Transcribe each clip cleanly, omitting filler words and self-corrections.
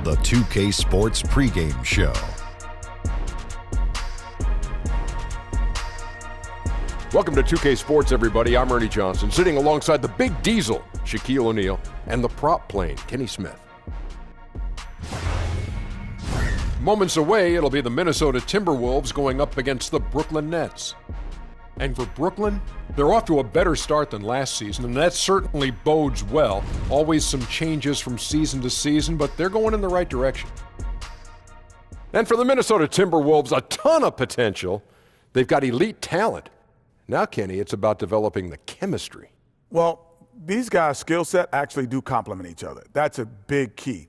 the 2K Sports pregame show. Welcome to 2K Sports, everybody. I'm Ernie Johnson, sitting alongside the Big Diesel, Shaquille O'Neal, and the prop plane, Kenny Smith. Moments away, it'll be the Minnesota Timberwolves going up against the Brooklyn Nets. And for Brooklyn, they're off to a better start than last season, and that certainly bodes well. Always some changes from season to season, but they're going in the right direction. And for the Minnesota Timberwolves, a ton of potential. They've got elite talent. Now, Kenny, it's about developing the chemistry. Well, these guys' skill set actually do complement each other. That's a big key.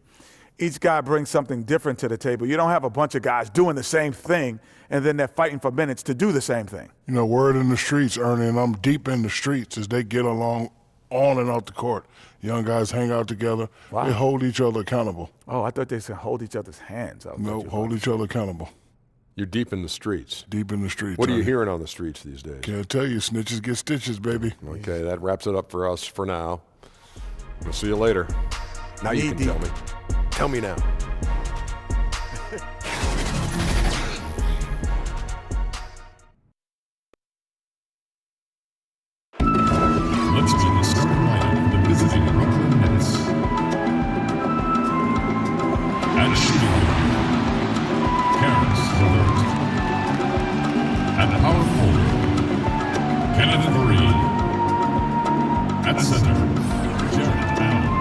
Each guy brings something different to the table. You don't have a bunch of guys doing the same thing, and then they're fighting for minutes to do the same thing. You know, word in the streets, Ernie, and I'm deep in the streets as they get along on and off the court. Young guys hang out together. Wow. They hold each other accountable. Oh, I thought they said hold each other's hands. No, hold each other accountable. You're deep in the streets. Deep in the streets. What are you hearing on the streets these days? Can't tell you. Snitches get stitches, baby. Okay, that wraps it up for us for now. We'll see you later. Now you can tell me. Tell me now. Let's do the starting lineup for the visiting Brooklyn Nets. At shooting guard, Karis LeVert. At power forward, Kenneth Faried. At center, Jared Allen.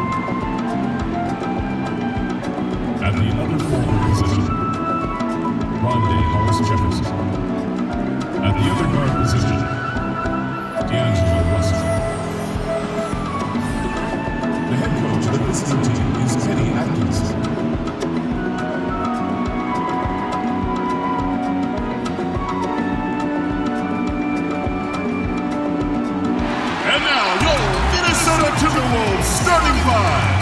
At the other forward position, Rondé Hollis-Jefferson. At the other guard position, D'Angelo Russell. The head coach of the visiting team is Kenny Atkinson. And now your Minnesota Timberwolves starting five.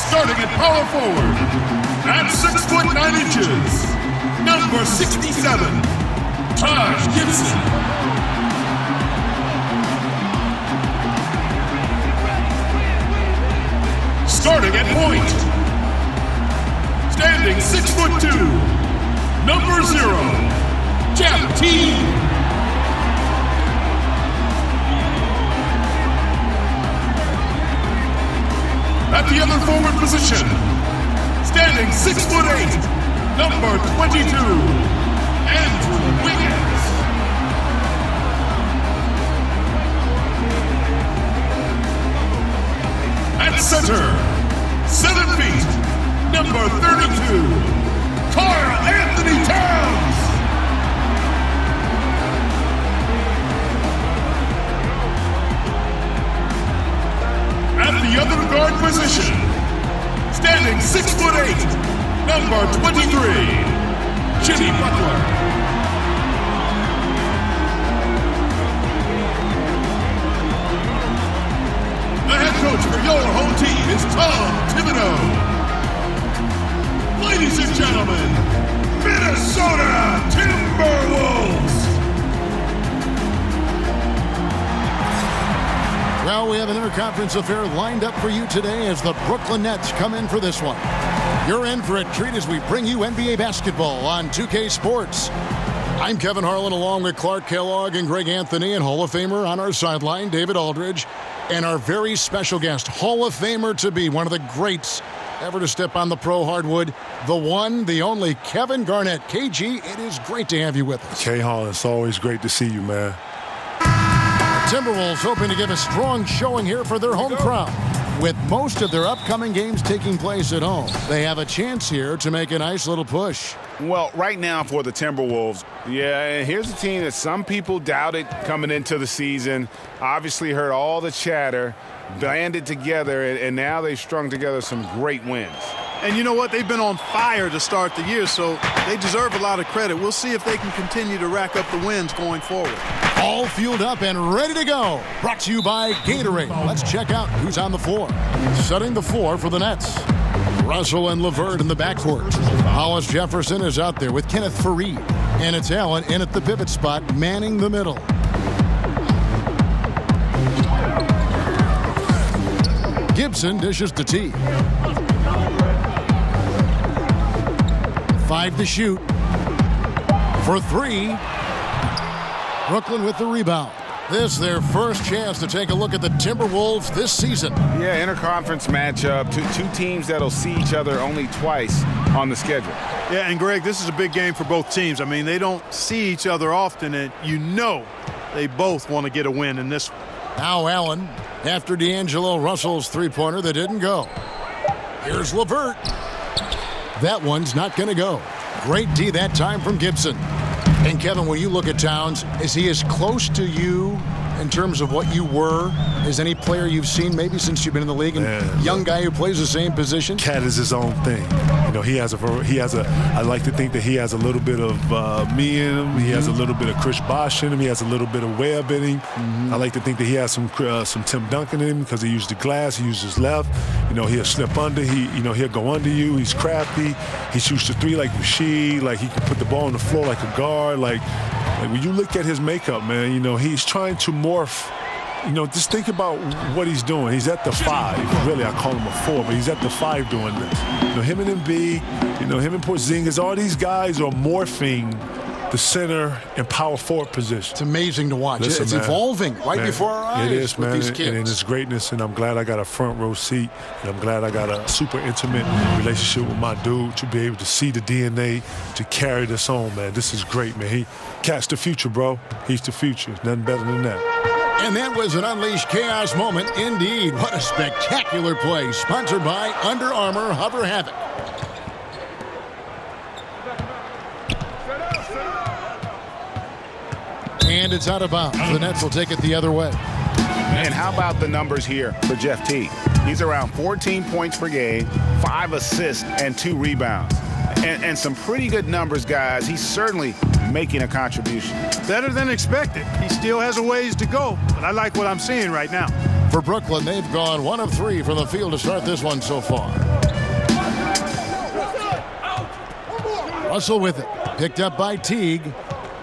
Starting at power forward, at 6'9", number 67, Taj Gibson. Starting at point, standing 6'2", number 0, Jeff Teague. At the other forward position, standing 6'8", number 22, Andrew Wiggins. At center, 7 feet, number 32, Karl Anthony Towns. At the other guard position, standing 6'8", number 23, Jimmy Butler. The head coach for your home team is Tom Thibodeau. Ladies and gentlemen, Minnesota Timberwolves. Well, we have an interconference affair lined up for you today as the Brooklyn Nets come in for this one. You're in for a treat as we bring you NBA basketball on 2K Sports. I'm Kevin Harlan along with Clark Kellogg and Greg Anthony, and Hall of Famer on our sideline, David Aldridge, and our very special guest, Hall of Famer to be, one of the greats ever to step on the pro hardwood, the one, the only Kevin Garnett. KG, it is great to have you with us. K-Hall, it's always great to see you, man. Timberwolves hoping to give a strong showing here for their home crowd. With most of their upcoming games taking place at home, they have a chance here to make a nice little push. Well, right now for the Timberwolves, here's a team that some people doubted coming into the season. Obviously heard all the chatter, banded together, and now they've strung together some great wins. And you know what? They've been on fire to start the year, so they deserve a lot of credit. We'll see if they can continue to rack up the wins going forward. All fueled up and ready to go. Brought to you by Gatorade. Let's check out who's on the floor. Setting the floor for the Nets, Russell and LeVert in the backcourt. Hollis Jefferson is out there with Kenneth Faried. And it's Allen in at the pivot spot, manning the middle. Gibson dishes to T. 5 to shoot. For 3. Brooklyn with the rebound. This their first chance to take a look at the Timberwolves this season. Yeah, interconference matchup. Two teams that'll see each other only twice on the schedule. Yeah, and Greg, this is a big game for both teams. I mean, they don't see each other often, and you know they both want to get a win in this one. Now Allen after D'Angelo Russell's three-pointer that didn't go. Here's LeVert. That one's not going to go. Great D that time from Gibson. And Kevin, when you look at Towns, is he as close to you in terms of what you were as any player you've seen maybe since you've been in the league? And young guy who plays the same position. Cat is his own thing. You know, he has a. I like to think that he has a little bit of me in him. He has a little bit of Chris Bosh in him. He has a little bit of Webb in him. I like to think that he has some Tim Duncan in him because he used the glass. He uses left. You know, he'll slip under. He'll go under you. He's crafty. He shoots the three like Rasheed. Like he can put the ball on the floor like a guard. Like when you look at his makeup, man, you know, he's trying to morph. You know, just think about what he's doing. He's at the 5. Really, I call him a 4, but he's at the 5 doing this. You know, him and Embiid, you know, him and Porzingis, all these guys are morphing the center and power forward position. It's amazing to watch. Listen, it's man, evolving right before our eyes it is, with man, these kids. And it's greatness, and I'm glad I got a front row seat, and I'm glad I got a super intimate relationship with my dude to be able to see the DNA to carry this on, man. This is great, man. Cat's the future, bro. He's the future. Nothing better than that. And that was an Unleashed Chaos moment. Indeed, what a spectacular play. Sponsored by Under Armour Hover Havoc. And it's out of bounds. The Nets will take it the other way. And how about the numbers here for Jeff Teague? He's around 14 points per game, 5 assists, and 2 rebounds. And some pretty good numbers, guys. He's certainly making a contribution. Better than expected. He still has a ways to go, but I like what I'm seeing right now. For Brooklyn, they've gone 1 of 3 from the field to start this one so far. Russell with it. Picked up by Teague.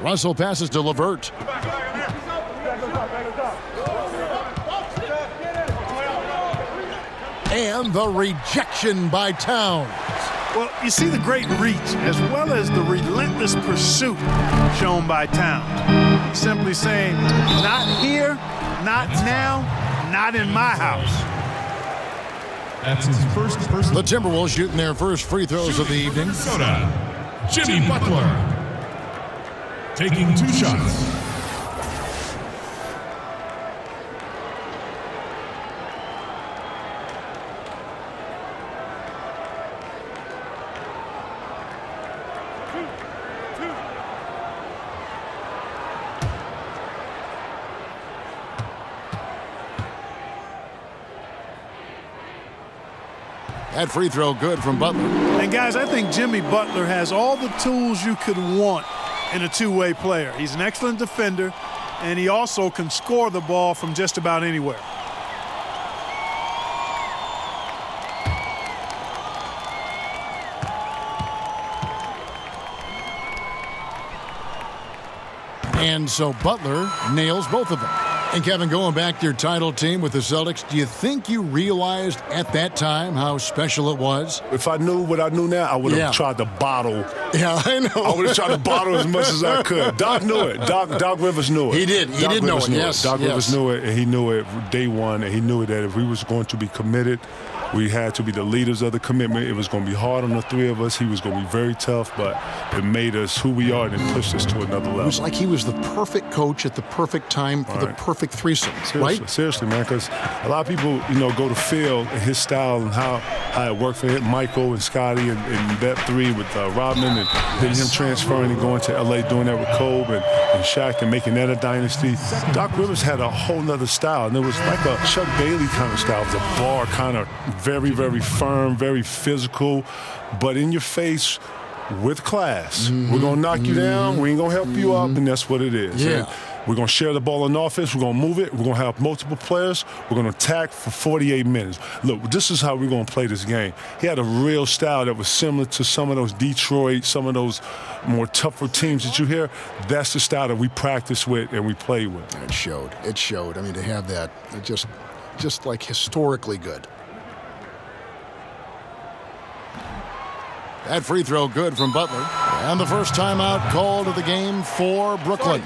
Russell passes to LeVert. And the rejection by Towns. Well, you see the great reach as well as the relentless pursuit shown by Towns. He's simply saying, not here, not now, not in my house. That's his first personal. The Timberwolves shooting their first free throws of the evening. Minnesota, Jimmy Butler. Taking 2 shots. That free throw good from Butler. And guys, I think Jimmy Butler has all the tools you could want in a two-way player. He's an excellent defender, and he also can score the ball from just about anywhere. And so Butler nails both of them. And Kevin, going back to your title team with the Celtics, do you think you realized at that time how special it was? If I knew what I knew now, I would have tried to bottle. Yeah, I know. I would have tried to bottle as much as I could. Doc knew it. Doc Rivers knew it. He did. He did know it. Yes. Doc Rivers knew it, and he knew it day one, and he knew that if we was going to be committed, we had to be the leaders of the commitment. It was going to be hard on the 3 of us. He was going to be very tough, but it made us who we are and it pushed us to another level. It was like he was the perfect coach at the perfect time for the perfect threesome, right? Seriously, man, because a lot of people, go to Phil and his style and how it worked for him, Michael and Scotty and that 3 with Rodman and then him transferring and going to L.A. doing that with Kobe and Shaq and making that a dynasty. Doc Rivers had a whole nother style, and it was like a Chuck Bailey kind of style. It was a bar kind of very, very firm, very physical, but in your face with class. We're going to knock you down. We ain't going to help you up, and that's what it is. Yeah. And we're going to share the ball on offense. We're going to move it. We're going to have multiple players. We're going to attack for 48 minutes. Look, this is how we're going to play this game. He had a real style that was similar to some of those Detroit, some of those more tougher teams that you hear. That's the style that we practice with and we play with. It showed. It showed. I mean, to have that, just like historically good. That free throw good from Butler. And the first timeout called of the game for Brooklyn.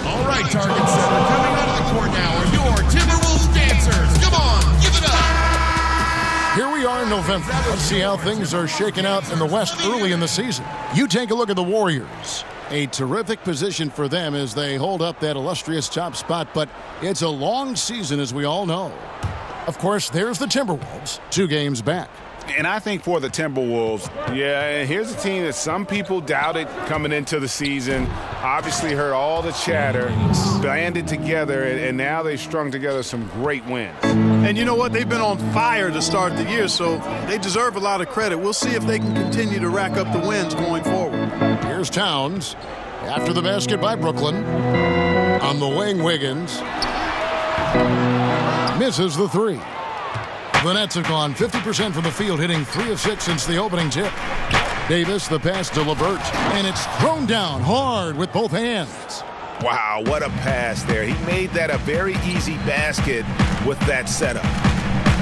All right, target setter, coming out of the court now are your Timberwolves dancers. Come on, give it up. Here we are in November. Let's see how things are shaking out in the West early in the season. You take a look at the Warriors. A terrific position for them as they hold up that illustrious top spot, but it's a long season, as we all know. Of course, there's the Timberwolves, 2 games back. And I think for the Timberwolves, here's a team that some people doubted coming into the season. Obviously heard all the chatter, banded together, and now they've strung together some great wins. And you know what? They've been on fire to start the year, so they deserve a lot of credit. We'll see if they can continue to rack up the wins going forward. Here's Towns. After the basket by Brooklyn. On the wing, Wiggins. Misses the 3. The Nets have gone 50% from the field, hitting 3 of 6 since the opening tip. Davis, the pass to LeVert, and it's thrown down hard with both hands. Wow, what a pass there. He made that a very easy basket with that setup.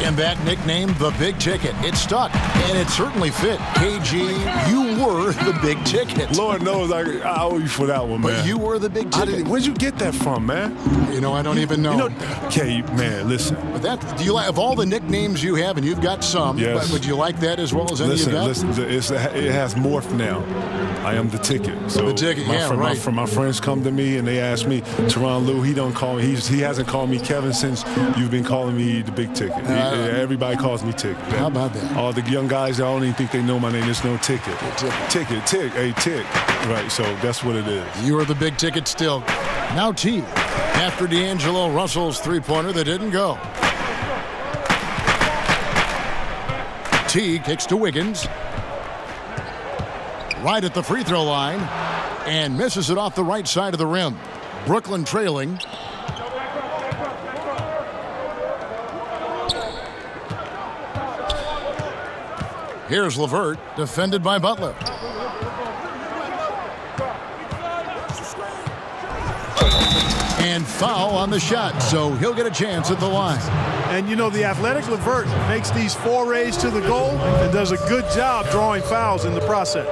And that nickname, the Big Ticket, it stuck, and it certainly fit. KG, you were the Big Ticket. Lord knows I owe you for that one, man. But you were the Big Ticket. Where'd you get that from, man? You know, I don't even know. Okay, man, listen. But do you like, of all the nicknames you have, and you've got some, yes. But would you like that as well as any you got? Listen, it has morphed now. I am the ticket. So the ticket, my friends come to me and they ask me, Teron Lou, he don't call me. He hasn't called me Kevin since you've been calling me the Big Ticket. Everybody calls me Tick. How about that? All the young guys, I don't even think they know my name. There's no Ticket. Tick. Hey, Tick. Right, so that's what it is. You are the Big Ticket still. Now T. After D'Angelo Russell's three-pointer that didn't go. T kicks to Wiggins. Right at the free throw line. And misses it off the right side of the rim. Brooklyn trailing. Here's LeVert, defended by Butler. And foul on the shot, so he'll get a chance at the line. And you know, the athletic LeVert makes these forays to the goal and does a good job drawing fouls in the process.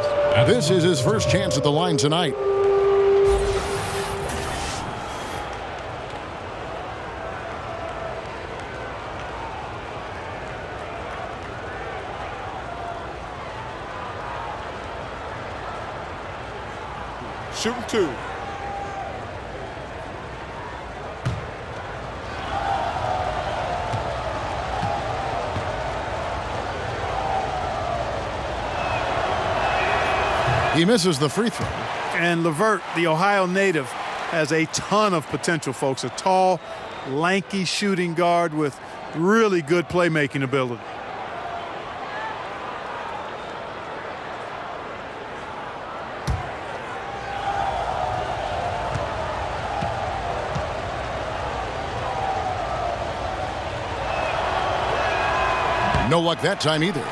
This is his first chance at the line tonight. Shooting 2. He misses the free throw. And LeVert, the Ohio native, has a ton of potential, folks. A tall, lanky shooting guard with really good playmaking ability. No luck that time either.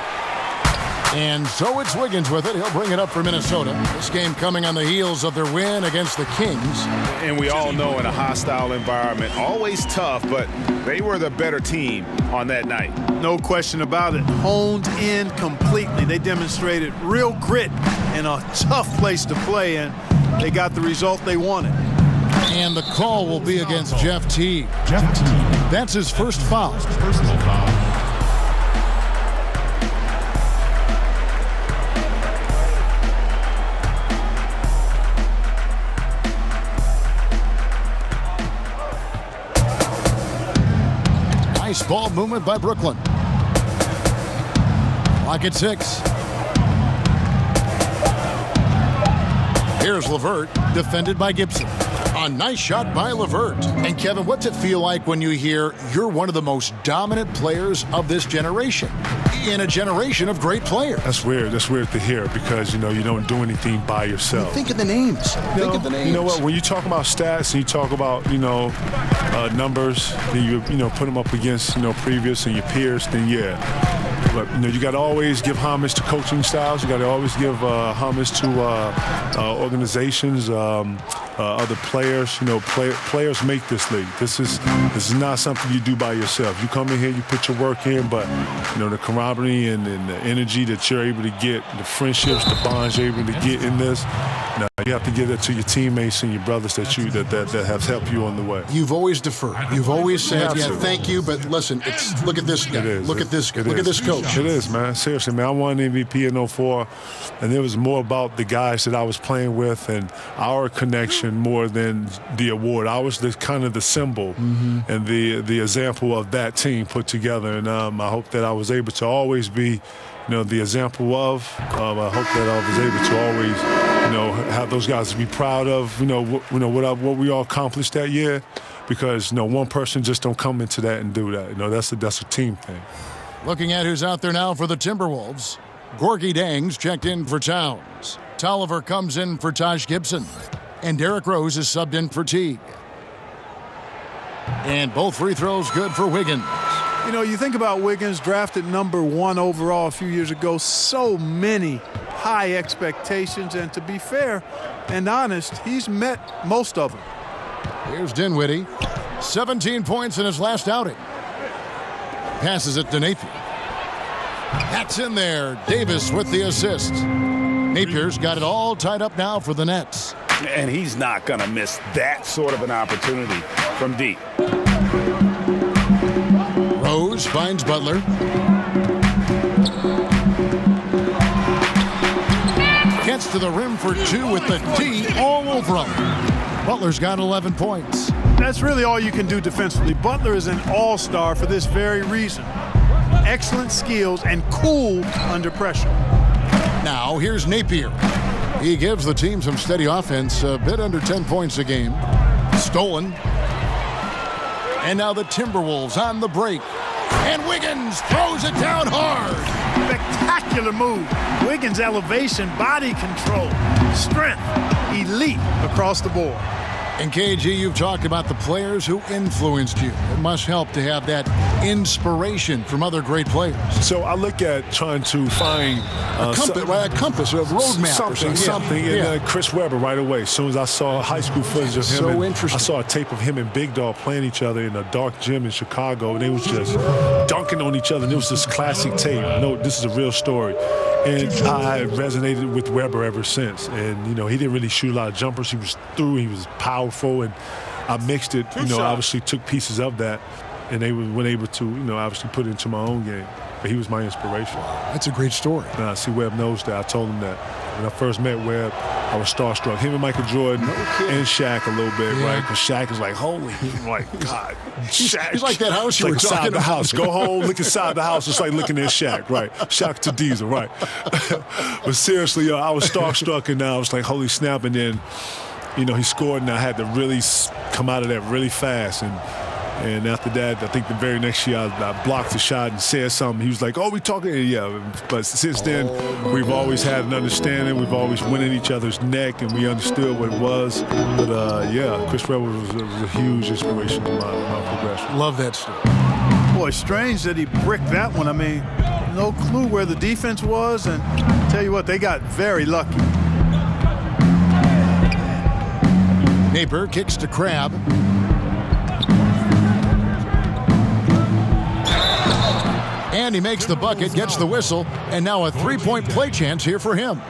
And so it's Wiggins with it. He'll bring it up for Minnesota. This game coming on the heels of their win against the Kings. And we all know in a hostile environment, always tough, but they were the better team on that night. No question about it. Honed in completely. They demonstrated real grit in a tough place to play, and they got the result they wanted. And the call will be against Jeff Teague. That's his first foul. Personal foul. Nice ball movement by Brooklyn. Clock at 6. Here's LeVert, defended by Gibson. A nice shot by LeVert. And Kevin, what's it feel like when you hear you're one of the most dominant players of this generation? In a generation of great players. That's weird. That's weird to hear because, you don't do anything by yourself. Think of the names. Think of the names. You know what? When you talk about stats and you talk about, numbers, then you put them up against, previous and your peers, then yeah. But you got to always give homage to coaching styles. You got to always give homage to organizations, other players. Players make this league. This is not something you do by yourself. You come in here, you put your work in, but the camaraderie and the energy that you're able to get, the friendships, the bonds you're able to get in this. Now you have to give that to your teammates and your brothers that have helped you on the way. You've always deferred. You've always said, thank you, but listen, look at this guy. Look at this coach. It is, man. Seriously, man. I won MVP in 04, and it was more about the guys that I was playing with and our connection more than the award. I was kind of the symbol and the example of that team put together, and I hope that I was able to always be the example of. I hope that I was able to always, have those guys to be proud of, what we all accomplished that year, because one person just don't come into that and do that. That's a team thing. Looking at who's out there now for the Timberwolves, Gorgie Dang's checked in for Towns. Tolliver comes in for Taj Gibson, and Derrick Rose is subbed in for Teague. And both free throws good for Wiggins. You think about Wiggins, drafted number 1 overall a few years ago. So many high expectations, and to be fair and honest, he's met most of them. Here's Dinwiddie, 17 points in his last outing. Passes it to Napier. That's in there. Davis with the assist. Napier's got it all tied up now for the Nets. And he's not going to miss that sort of an opportunity from deep. Rose finds Butler. Gets to the rim for 2 with the D all over him. Butler's got 11 points. That's really all you can do defensively. Butler is an all-star for this very reason. Excellent skills and cool under pressure. Now here's Napier. He gives the team some steady offense, a bit under 10 points a game. Stolen. And now the Timberwolves on the break. And Wiggins throws it down hard. Spectacular move. Wiggins' elevation, body control, strength, elite across the board. And KG, you've talked about the players who influenced you. It must help to have that inspiration from other great players. So I look at trying to find a compass, a roadmap, something. And Chris Webber right away. As soon as I saw high school footage of him, I saw a tape of him and Big Dog playing each other in a dark gym in Chicago, and they was just dunking on each other. And it was this classic tape. No, this is a real story. And I resonated with Webber ever since. And, he didn't really shoot a lot of jumpers. He was through. He was powerful. And I mixed it, obviously took pieces of that. And they were able to, obviously put it into my own game. But he was my inspiration. That's a great story. Now, see, Webb knows that. I told him that. When I first met Webb, I was starstruck. Him and Michael Jordan and Shaq a little bit, right? Because Shaq is like, holy, I'm like, God, Shaq. He's like that house you were talking inside about. the house. Go home, look inside the house. It's like looking at Shaq, right? Shaq to Diesel, right? But seriously, I was starstruck, and I was like, holy snap. And then, he scored, and I had to really come out of that really fast. And after that, I think the very next year, I blocked the shot and said something. He was like, we talking? Yeah. But since then, we've always had an understanding. We've always went in each other's neck, and we understood what it was. But, Chris Webber was a huge inspiration to my progression. Love that story. Boy, strange that he bricked that one. I mean, no clue where the defense was, and I'll tell you what, they got very lucky. Napier kicks to Crab. And he makes the bucket, gets the whistle, and now a three-point play chance here for him.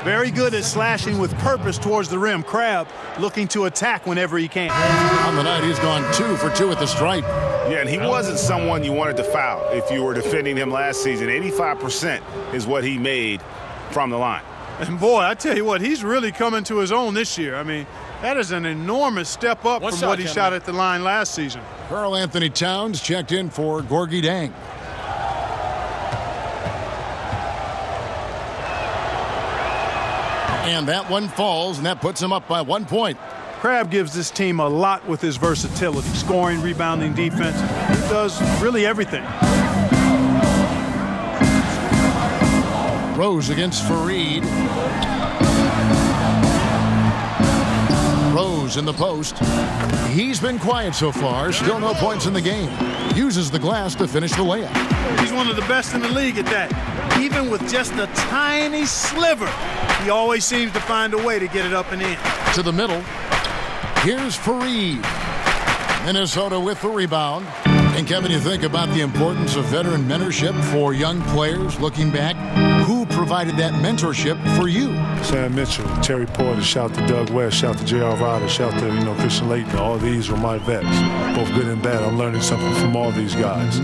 Very good at slashing with purpose towards the rim. Crab looking to attack whenever he can. On the night, he's gone 2 for 2 at the stripe. Yeah, and he wasn't someone you wanted to foul if you were defending him last season. 85% is what he made from the line. And boy, I tell you what, he's really coming to his own this year. I mean, that is an enormous step up from what he shot at the line last season. Karl Anthony Towns checked in for Gorgie Dang. And that one falls, and that puts him up by 1 point. Crab gives this team a lot with his versatility, scoring, rebounding, defense. He does really everything. Rose against Fareed. Rose Rose in the post. He's been quiet so far. Still no points in the game. Uses the glass to finish the layup. He's one of the best in the league at that. Even with just a tiny sliver, he always seems to find a way to get it up and in. To the middle. Here's Fareed. Minnesota with the rebound. And Kevin, you think about the importance of veteran mentorship for young players looking back. Who provided that mentorship for you? Sam Mitchell, Terry Porter, shout to Doug West, shout to J.R. Ryder, shout to Christian Laettner. All these were my vets, both good and bad. I'm learning something from all these guys.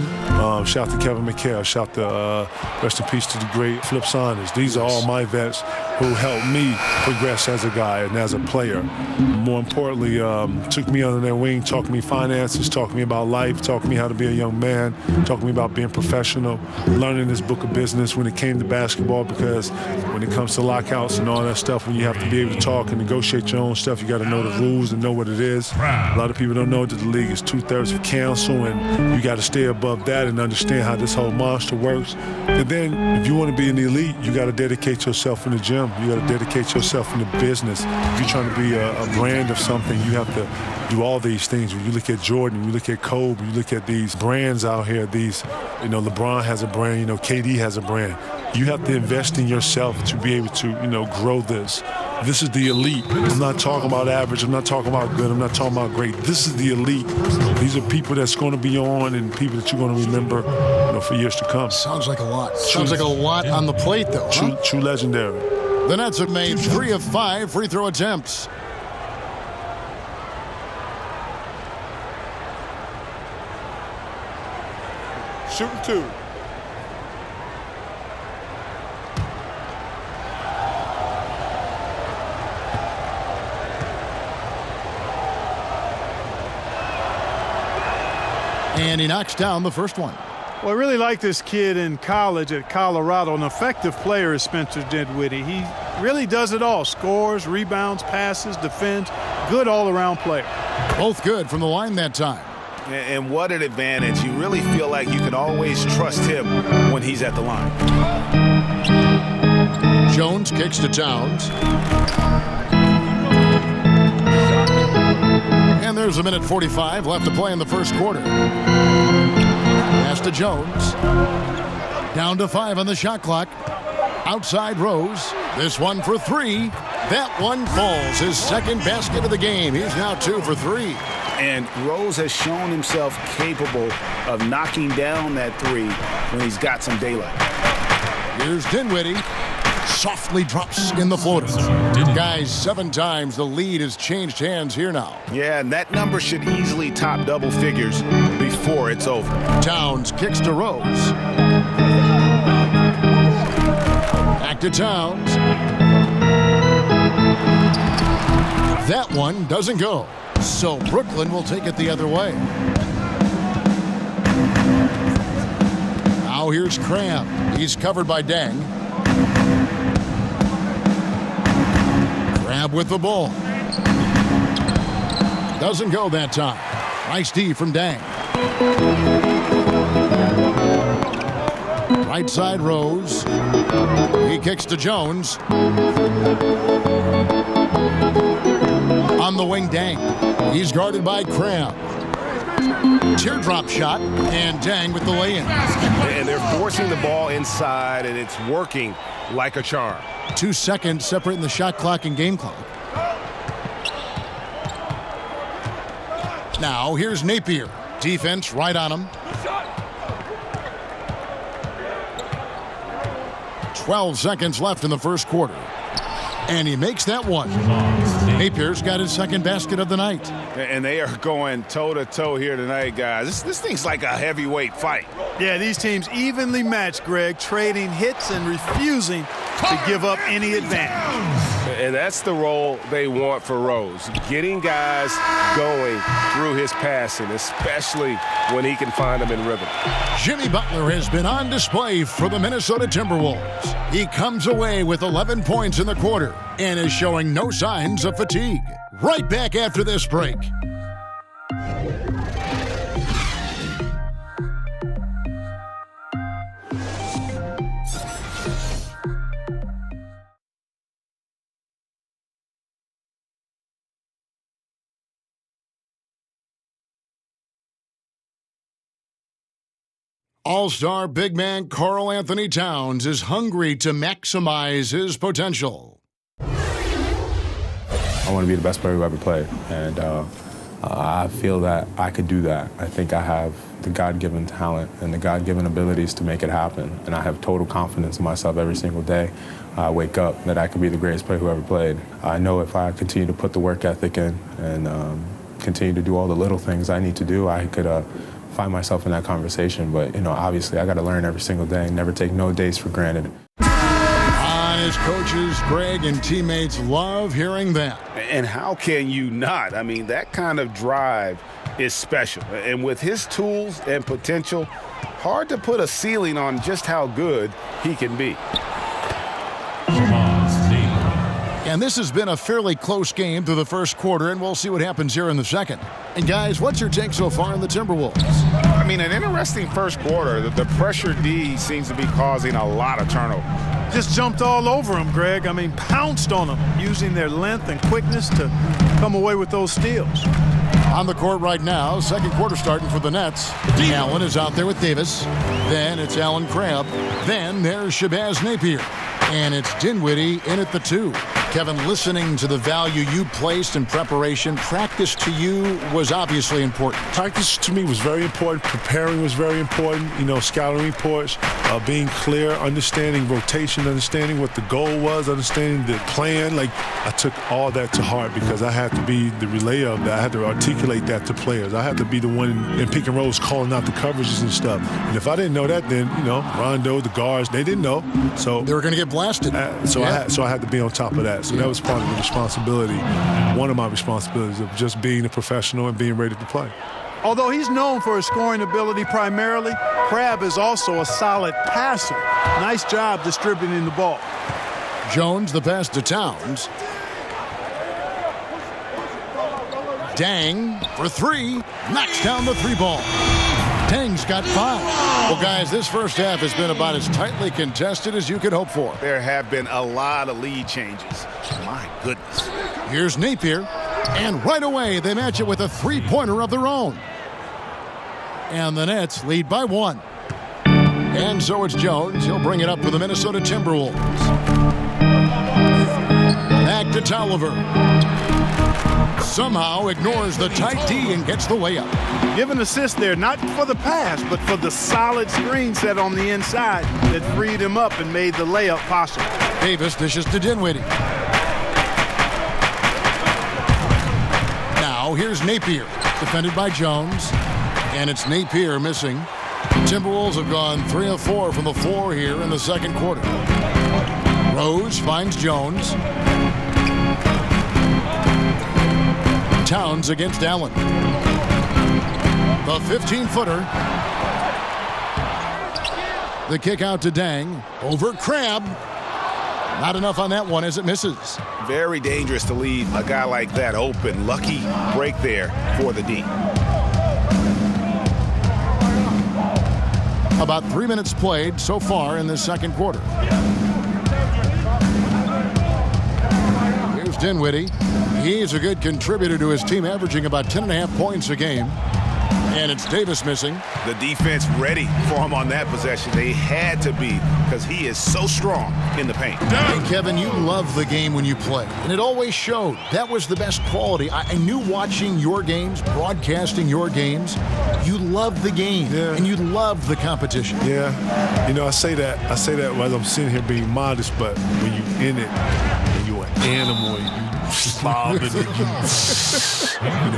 Shout to Kevin McHale, shout to rest in peace to the great Flip Saunders. These are all my vets who helped me progress as a guy and as a player. More importantly, took me under their wing, taught me finances, taught me about life, taught me how to be a young man, taught me about being professional, learning this book of business when it came to basketball, because when it comes to lockouts and all that stuff, when you have to be able to talk and negotiate your own stuff, you got to know the rules and know what it is. A lot of people don't know that the league is 2/3 of council, and you got to stay above that and understand how this whole monster works. And then if you want to be in the elite, you got to dedicate yourself in the gym. You got to dedicate yourself in the business. If you're trying to be a brand of something, you have to do all these things. When you look at Jordan, when you look at Kobe, you look at these brands out here, LeBron has a brand, KD has a brand. You have to invest in yourself to be able to, grow this. This is the elite. I'm not talking about average. I'm not talking about good. I'm not talking about great. This is the elite. These are people that's going to be on and people that you're going to remember, for years to come. Sounds like a lot. Sounds like a lot on the plate, though. True legendary. The Nets have made 3 of 5 free throw attempts. Shooting 2. And he knocks down the first one. Well, I really like this kid in college at Colorado. An effective player is Spencer Dinwiddie. He really does it all. Scores, rebounds, passes, defends. Good all-around player. Both good from the line that time. And what an advantage. You really feel like you can always trust him when he's at the line. Jones kicks to Towns. And there's a minute 45 left to play in the first quarter. Pass to Jones. Down to 5 on the shot clock. Outside Rose. This one for 3. That one falls. His second basket of the game. He's now 2 for 3. And Rose has shown himself capable of knocking down that 3 when he's got some daylight. Here's Dinwiddie. Softly drops in the floater. Guys, 7 times the lead has changed hands here now. Yeah, and that number should easily top double figures before it's over. Towns kicks to Rose. Back to Towns. That one doesn't go. So Brooklyn will take it the other way. Now here's Cram. He's covered by Deng. Crab with the ball. Doesn't go that time. Nice D from Deng. Right side Rose. He kicks to Jones. On the wing, Deng. He's guarded by Cram. Teardrop shot, and Deng with the lay-in. And they're forcing the ball inside, and it's working like a charm. 2 seconds separating the shot clock and game clock. Now, here's Napier. Defense right on him. 12 seconds left in the first quarter. And he makes that one. Napier's got his second basket of the night. And they are going toe-to-toe here tonight, guys. This thing's like a heavyweight fight. Yeah, these teams evenly matched, Greg, trading hits and refusing to give up any advantage. And that's the role they want for Rose, getting guys going through his passing, especially when he can find them in rhythm. Jimmy Butler has been on display for the Minnesota Timberwolves. He comes away with 11 points in the quarter and is showing no signs of fatigue. Right back after this break. All-star big man Karl Anthony Towns is hungry to maximize his potential. I want to be the best player who ever played, and I feel that I could do that. I think I have the God-given talent and the God-given abilities to make it happen, and I have total confidence in myself every single day. I wake up that I could be the greatest player who ever played. I know if I continue to put the work ethic in and continue to do all the little things I need to do, I could find myself in that conversation. But, obviously I got to learn every single day and never take no days for granted. His coaches, Greg, and teammates love hearing that. And how can you not? I mean, that kind of drive is special. And with his tools and potential, hard to put a ceiling on just how good he can be. And this has been a fairly close game through the first quarter, and we'll see what happens here in the second. And guys, what's your take so far on the Timberwolves? I mean, an interesting first quarter. The pressure D seems to be causing a lot of turnover. Just jumped all over him, Greg. I mean, pounced on him, using their length and quickness to come away with those steals. On the court right now, second quarter starting for the Nets. Allen is out there with Davis. Then it's Allen Crabbe. Then there's Shabazz Napier. And it's Dinwiddie in at the 2. Kevin, listening to the value you placed in preparation, practice to you was obviously important. Practice to me was very important. Preparing was very important. Scouting reports, being clear, understanding rotation, understanding what the goal was, understanding the plan. I took all that to heart because I had to be the relayer of that. I had to articulate that to players. I had to be the one in pick and rolls calling out the coverages and stuff. And if I didn't know that, then, Rondo, the guards, they didn't know. So they were going to get blasted. I had to be on top of that. So that was part of the responsibility, one of my responsibilities of just being a professional and being ready to play. Although he's known for his scoring ability primarily, Crabbe is also a solid passer. Nice job distributing the ball. Jones, the pass to Towns. Dang for 3. Knocks down the 3-ball. Dang's got 5. Well, guys, this first half has been about as tightly contested as you could hope for. There have been a lot of lead changes. My goodness. Here's Napier. And right away, they match it with a 3-pointer of their own. And the Nets lead by 1. And so it's Jones. He'll bring it up for the Minnesota Timberwolves. Back to Tolliver. Somehow ignores the tight D and gets the layup. Give an assist there, not for the pass, but for the solid screen set on the inside that freed him up and made the layup possible. Davis dishes to Dinwiddie. Now here's Napier, defended by Jones. And it's Napier missing. The Timberwolves have gone 3 of 4 from the floor here in the second quarter. Rose finds Jones. Towns against Allen. The 15-footer. The kick out to Dang. Over Crabbe. Not enough on that one as it misses. Very dangerous to leave a guy like that open. Lucky break there for the D. About 3 minutes played so far in this second quarter. Here's Dinwiddie. He's a good contributor to his team, averaging about 10.5 points a game. And it's Davis missing. The defense ready for him on that possession. They had to be because he is so strong in the paint. Hey, Kevin, you love the game when you play, and it always showed. That was the best quality. I knew watching your games, broadcasting your games, you love the game, and you love the competition. Yeah, I say that while I'm sitting here being modest, but when you're in it, and you're an animal, and you bobbing,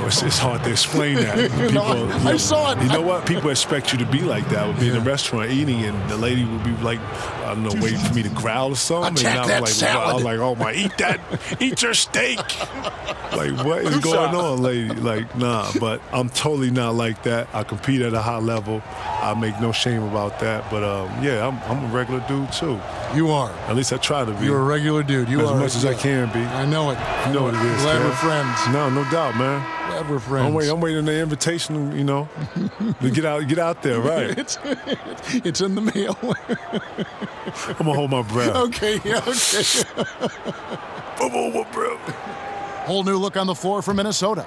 it's hard to explain that. People, I saw it. You know what? People expect you to be like that. We'd be in a restaurant eating, and the lady would be like, I don't know, waiting for me to growl or something. Attack and that I'm salad. like, oh my, eat your steak. Like, what is going on, lady? Like, nah, but I'm totally not like that. I compete at a high level. I make no shame about that. But yeah, I'm a regular dude too. You are. At least I try to be. You're a regular dude. You as are. much as I can be. I know it. You know what it is. Glad man. we're friends. No doubt, man. Glad we're friends. I'm waiting on the invitation, to get out there, right? It's in the mail. I'm gonna hold my breath. Okay, yeah, okay. I'm gonna hold my breath. Whole new look on the floor for Minnesota.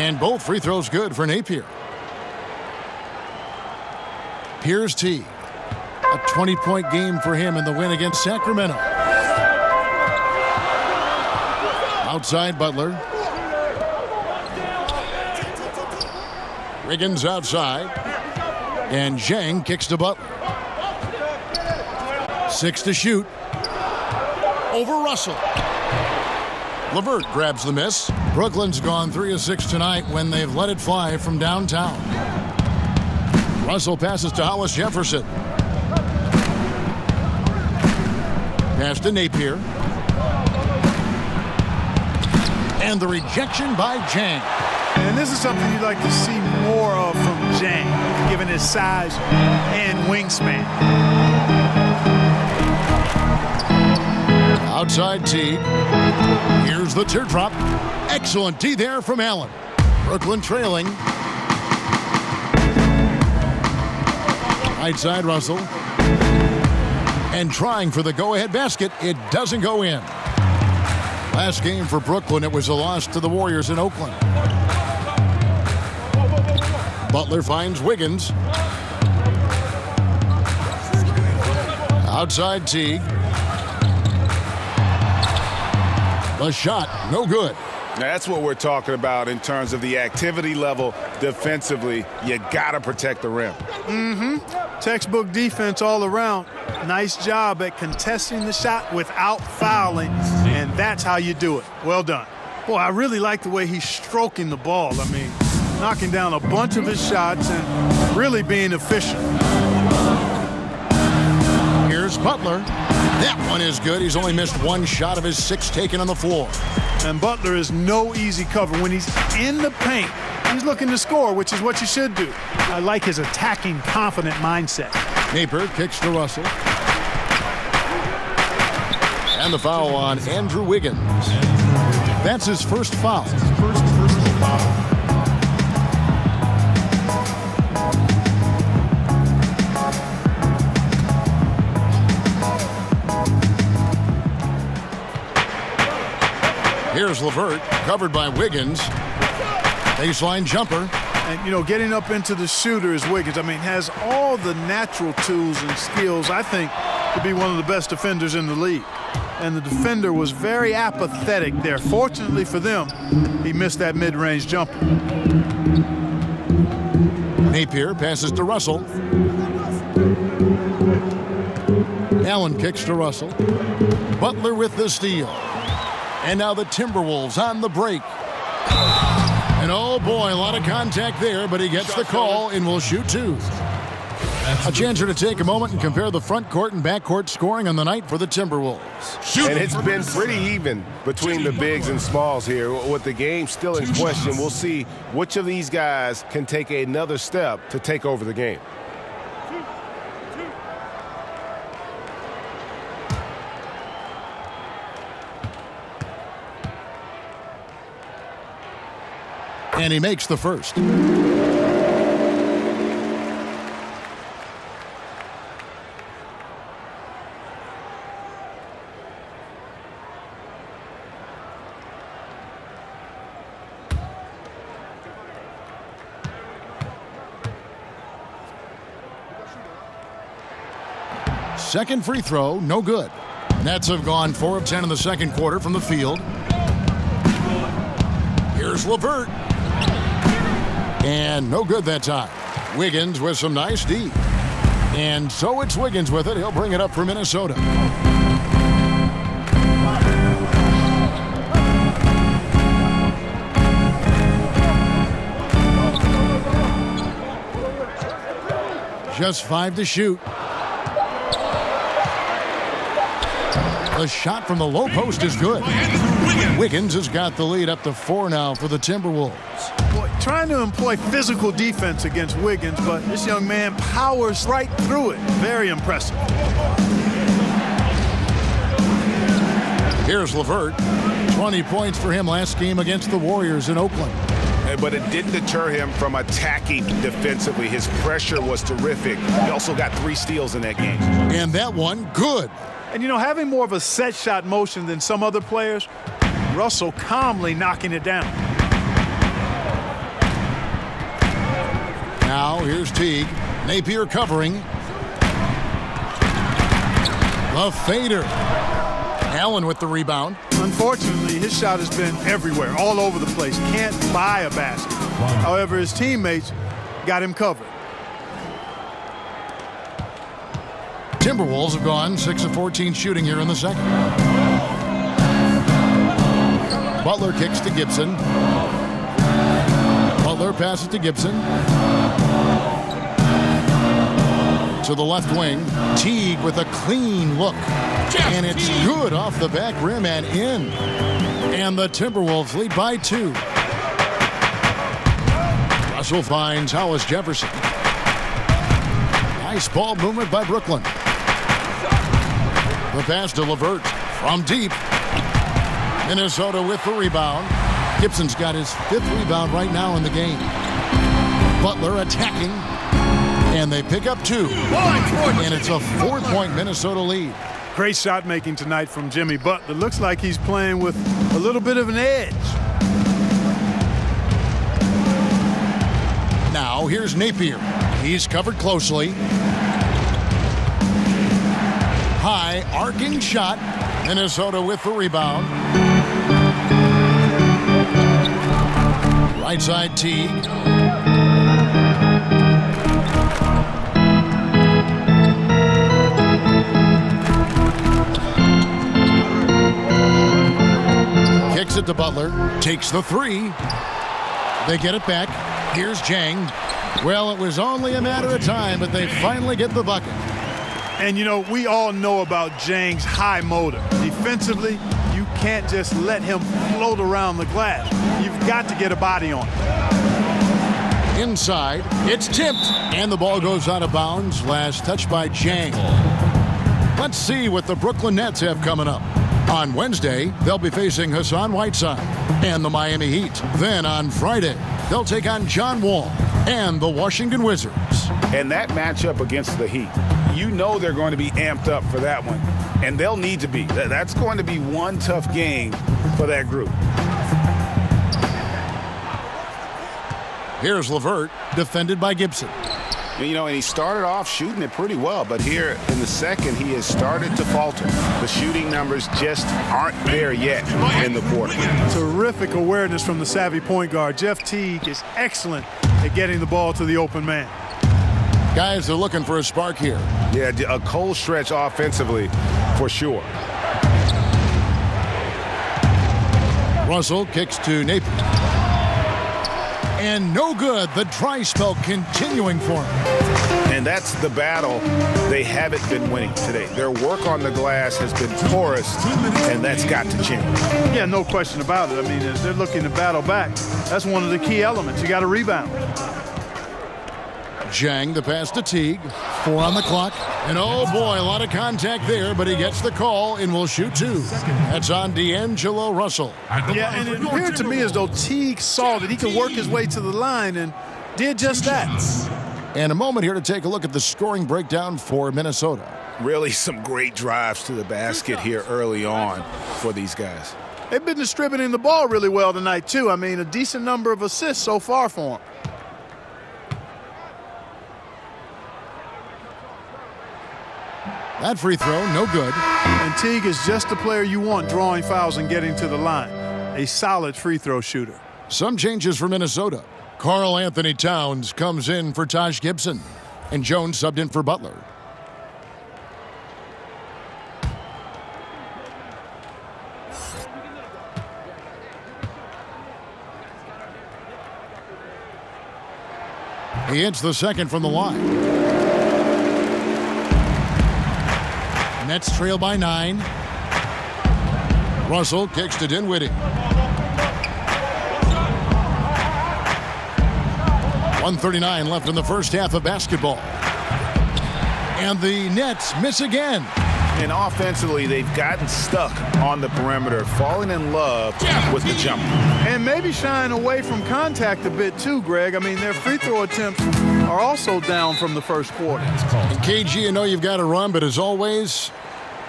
And both free throws good for Napier. Here's T. A 20-point game for him in the win against Sacramento. Outside Butler. Wiggins outside. And Zhang kicks to Butler. 6 to shoot. Over Russell. LeVert grabs the miss. Brooklyn's gone 3 of 6 tonight when they've let it fly from downtown. Russell passes to Hollis Jefferson. Pass to Napier. And the rejection by Zhang. And this is something you'd like to see more of from Zhang, given his size and wingspan. Outside T. Here's the teardrop. Excellent D there from Allen. Brooklyn trailing. Right side Russell. And trying for the go-ahead basket. It doesn't go in. Last game for Brooklyn, it was a loss to the Warriors in Oakland. Butler finds Wiggins. Outside Teague. The shot, no good. Now that's what we're talking about in terms of the activity level defensively. You got to protect the rim. Textbook defense all around. Nice job at contesting the shot without fouling, and that's how you do it. Well done. Boy, I really like the way he's stroking the ball. I mean, knocking down a bunch of his shots and really being efficient. Here's Butler. That one is good. He's only missed one shot of his 6 taken on the floor. And Butler is no easy cover. When he's in the paint, he's looking to score, which is what you should do. I like his attacking, confident mindset. Napier kicks to Russell. And the foul on Andrew Wiggins. That's his first foul. Here's LeVert, covered by Wiggins. Baseline jumper. And, you know, getting up into the shooter is Wiggins. I mean, has all the natural tools and skills, I think, to be one of the best defenders in the league. And the defender was very apathetic there. Fortunately for them, he missed that mid-range jumper. Napier passes to Russell. Allen kicks to Russell. Butler with the steal. And now the Timberwolves on the break. And oh boy, a lot of contact there, but he gets the call and will shoot 2. A chance here to take a moment and compare the front court and back court scoring on the night for the Timberwolves. And it's been pretty even between the bigs and smalls here. With the game still in question, we'll see which of these guys can take another step to take over the game. And he makes the first. Second free throw, no good. Nets have gone 4 of 10 in the second quarter from the field. Here's LeVert. And no good that time. Wiggins with some nice D. And so it's Wiggins with it. He'll bring it up for Minnesota. Just 5 to shoot. The shot from the low post is good. Wiggins has got the lead up to 4 now for the Timberwolves. Boy, trying to employ physical defense against Wiggins, but this young man powers right through it. Very impressive. Here's LeVert. 20 points for him last game against the Warriors in Oakland. But it didn't deter him from attacking defensively. His pressure was terrific. He also got 3 steals in that game. And that one, good. And, you know, having more of a set shot motion than some other players, Russell calmly knocking it down. Now here's Teague. Napier covering. The fader. Allen with the rebound. Unfortunately, his shot has been everywhere, all over the place. Can't buy a basket. However, his teammates got him covered. Timberwolves have gone 6 of 14 shooting here in the second. Butler kicks to Gibson. Butler passes to Gibson. To the left wing. Teague with a clean look. And it's good off the back rim and in. And the Timberwolves lead by 2. Russell finds Hollis Jefferson. Nice ball movement by Brooklyn. The pass to LeVert from deep. Minnesota with the rebound. Gibson's got his 5th rebound right now in the game. Butler attacking. And they pick up 2. And it's a 4-point Minnesota lead. Great shot making tonight from Jimmy Butler. Looks like he's playing with a little bit of an edge. Now here's Napier. He's covered closely. High arcing shot. Minnesota with the rebound. Right side Teague. Kicks it to Butler. Takes the 3. They get it back. Here's Jang. Well, it was only a matter of time, but they finally get the bucket. And, you know, we all know about Jang's high motor. Defensively, you can't just let him float around the glass. You've got to get a body on him. Inside, it's tipped, and the ball goes out of bounds. Last touch by Jang. Let's see what the Brooklyn Nets have coming up. On Wednesday, they'll be facing Hassan Whiteside and the Miami Heat. Then on Friday, they'll take on John Wall and the Washington Wizards. And that matchup against the Heat, you know they're going to be amped up for that one. And they'll need to be. That's going to be one tough game for that group. Here's LeVert, defended by Gibson. You know, and he started off shooting it pretty well, but here in the second, he has started to falter. The shooting numbers just aren't there yet in the quarter. Terrific awareness from the savvy point guard. Jeff Teague is excellent at getting the ball to the open man. Guys are looking for a spark here. Yeah, a cold stretch offensively for sure. Russell kicks to Napier. And no good. The dry spell continuing for him. And that's the battle they haven't been winning today. Their work on the glass has been porous, and that's got to change. Yeah, no question about it. I mean, as they're looking to battle back, that's one of the key elements. You got to rebound. Jang, the pass to Teague. 4 on the clock. And oh boy, a lot of contact there, but he gets the call and will shoot 2. That's on D'Angelo Russell. Yeah, and it appeared to me as though Teague saw that he could work his way to the line and did just that. And a moment here to take a look at the scoring breakdown for Minnesota. Really some great drives to the basket here early on for these guys. They've been distributing the ball really well tonight, too. I mean, a decent number of assists so far for them. That free throw, no good. And Teague is just the player you want drawing fouls and getting to the line. A solid free throw shooter. Some changes for Minnesota. Karl Anthony Towns comes in for Taj Gibson. And Jones subbed in for Butler. He hits the second from the line. Nets trail by 9. Russell kicks to Dinwiddie. 1:39 left in the first half of basketball. And the Nets miss again. And offensively, they've gotten stuck on the perimeter, falling in love with the jumper. And maybe shying away from contact a bit too, Greg. I mean, their free throw attempts are also down from the first quarter. And KG, I know you've got to run, but as always,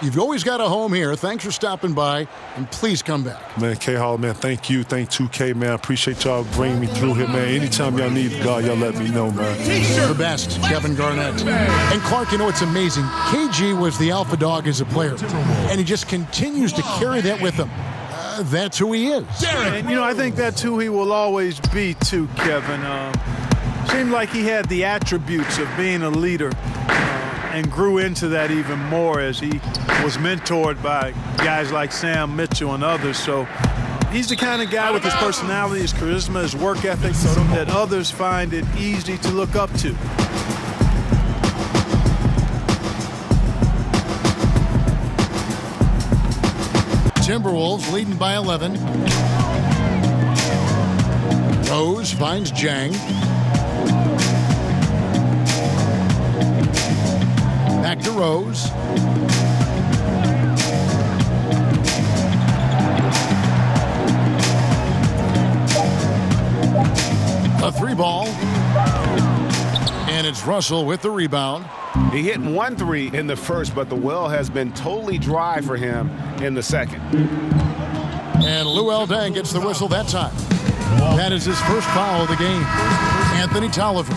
You've always got a home here. Thanks for stopping by, and please come back. Man, K-Hall, man, thank you. Thank 2K, man. I appreciate y'all bringing me through here, man. Anytime y'all need God, y'all let me know, man. The best, Kevin Garnett. And Clark, you know, it's amazing. KG was the alpha dog as a player, and he just continues to carry that with him. That's who he is. And, you know, I think that's who he will always be, too, Kevin. Seemed like he had the attributes of being a leader and grew into that even more as he was mentored by guys like Sam Mitchell and others. So he's the kind of guy with his personality, his charisma, his work ethic that others find it easy to look up to. Timberwolves leading by 11. Rose finds Jang. Back to Rose. A 3-ball. And it's Russell with the rebound. He hit 1 3 in the first, but the well has been totally dry for him in the second. And Luol Deng gets the whistle that time. That is his first foul of the game. Anthony Tolliver.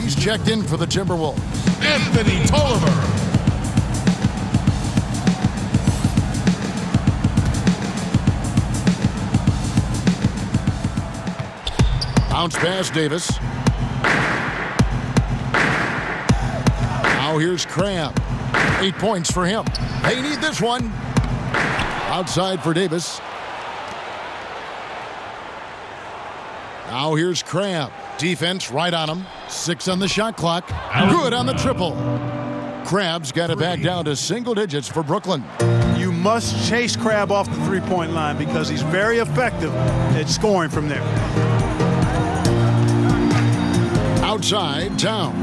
He's checked in for the Timberwolves. Anthony Tolliver. Bounce pass, Davis. Now here's Crabb. 8 points for him. They need this one. Outside for Davis. Now here's Crabb. Defense right on him. 6 on the shot clock. Good on the triple. Crabb's got it back down to single digits for Brooklyn. You must chase Crabb off the three-point line because he's very effective at scoring from there. Outside, Towns.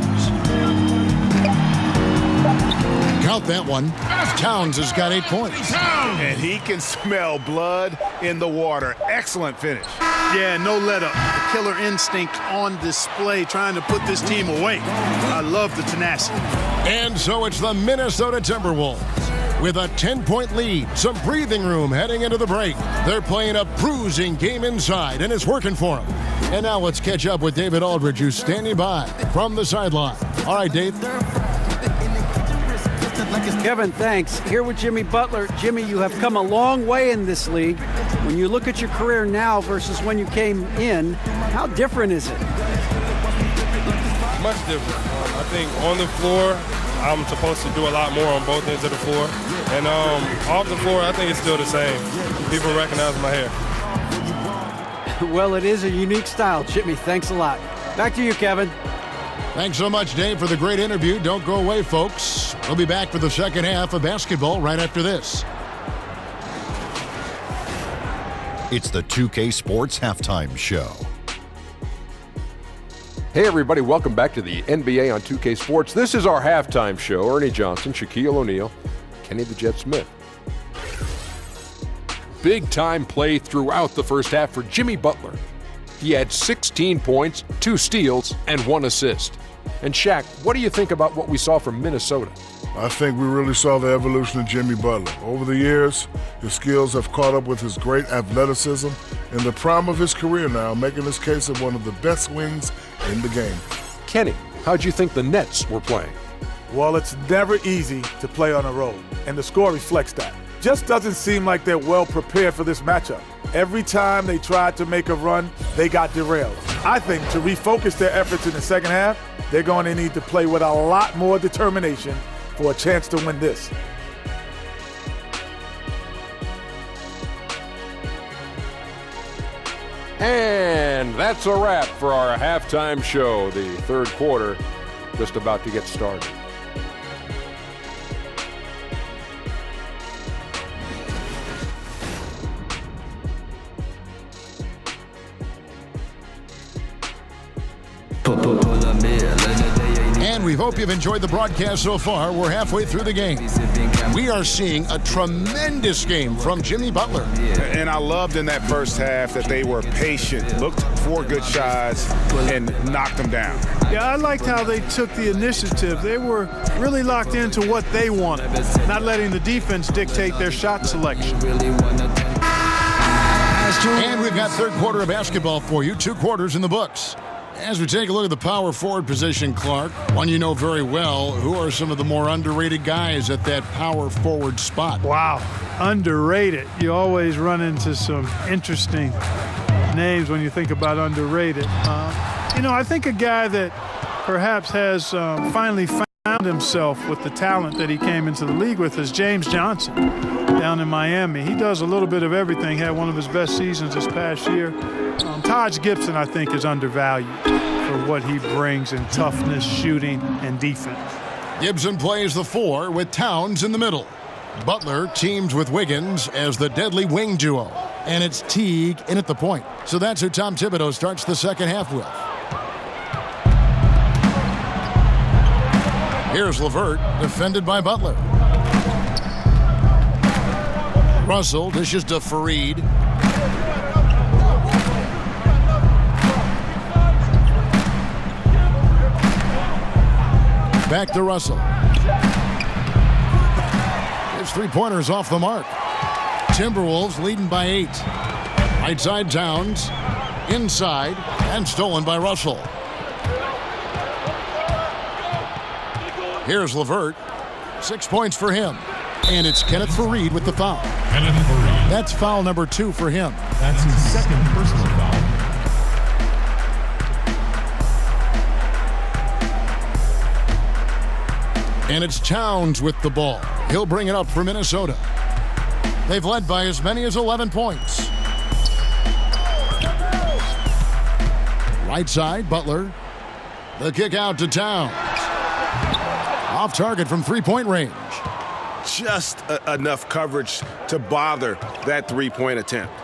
Count that one. Towns has got 8 points. And he can smell blood in the water. Excellent finish. Yeah, no let up. The killer instinct on display, trying to put this team away. I love the tenacity. And so it's the Minnesota Timberwolves with a 10-point lead, some breathing room heading into the break. They're playing a bruising game inside, and it's working for them. And now let's catch up with David Aldridge, who's standing by from the sideline. All right, Dave. Kevin, thanks. Here with Jimmy Butler. Jimmy, you have come a long way in this league. When you look at your career now versus when you came in, how different is it? Much different. I think on the floor, I'm supposed to do a lot more on both ends of the floor. And off the floor, I think it's still the same. People recognize my hair. Well, it is a unique style, Jimmy. Thanks a lot. Back to you, Kevin. Thanks so much, Dave, for the great interview. Don't go away, folks. We'll be back for the second half of basketball right after this. It's the 2K Sports Halftime Show. Hey everybody, welcome back to the NBA on 2K Sports. This is our halftime show. Ernie Johnson, Shaquille O'Neal, Kenny the Jet Smith. Big time play throughout the first half for Jimmy Butler. He had 16 points, 2 steals, and 1 assist. And Shaq, what do you think about what we saw from Minnesota? I think we really saw the evolution of Jimmy Butler. Over the years, his skills have caught up with his great athleticism in the prime of his career now, making his case of one of the best wings in the game. Kenny, how'd you think the Nets were playing? Well, it's never easy to play on the road, and the score reflects that. Just doesn't seem like they're well prepared for this matchup. Every time they tried to make a run, they got derailed. I think to refocus their efforts in the second half, they're going to need to play with a lot more determination for a chance to win this. And that's a wrap for our halftime show. The third quarter just about to get started. And we hope you've enjoyed the broadcast so far. We're halfway through the game. We are seeing a tremendous game from Jimmy Butler. And I loved in that first half that they were patient, looked for good shots, and knocked them down. Yeah, I liked how they took the initiative. They were really locked into what they wanted, not letting the defense dictate their shot selection. And we've got third quarter of basketball for you, 2 quarters in the books. As we take a look at the power forward position, Clark, one you know very well, who are some of the more underrated guys at that power forward spot? Wow, underrated. You always run into some interesting names when you think about underrated. I think a guy that perhaps has finally found himself with the talent that he came into the league with is James Johnson down in Miami. He does a little bit of everything, had one of his best seasons this past year. Taj Gibson, I think, is undervalued for what he brings in toughness, shooting, and defense. Gibson plays the 4 with Towns in the middle. Butler teams with Wiggins as the deadly wing duo. And it's Teague in at the point. So that's who Tom Thibodeau starts the second half with. Here's LeVert, defended by Butler. Russell dishes to Fareed. Back to Russell. His 3-pointers off the mark. Timberwolves leading by 8. Right side Towns. Inside and stolen by Russell. Here's LeVert. 6 points for him. And it's Kenneth Fareed with the foul. Kenneth Fareed. That's foul number 2 for him. That's his second personal foul. And it's Towns with the ball. He'll bring it up for Minnesota. They've led by as many as 11 points. Right side, Butler. The kick out to Towns. Off target from 3-point range. Just enough coverage to bother that 3-point attempt.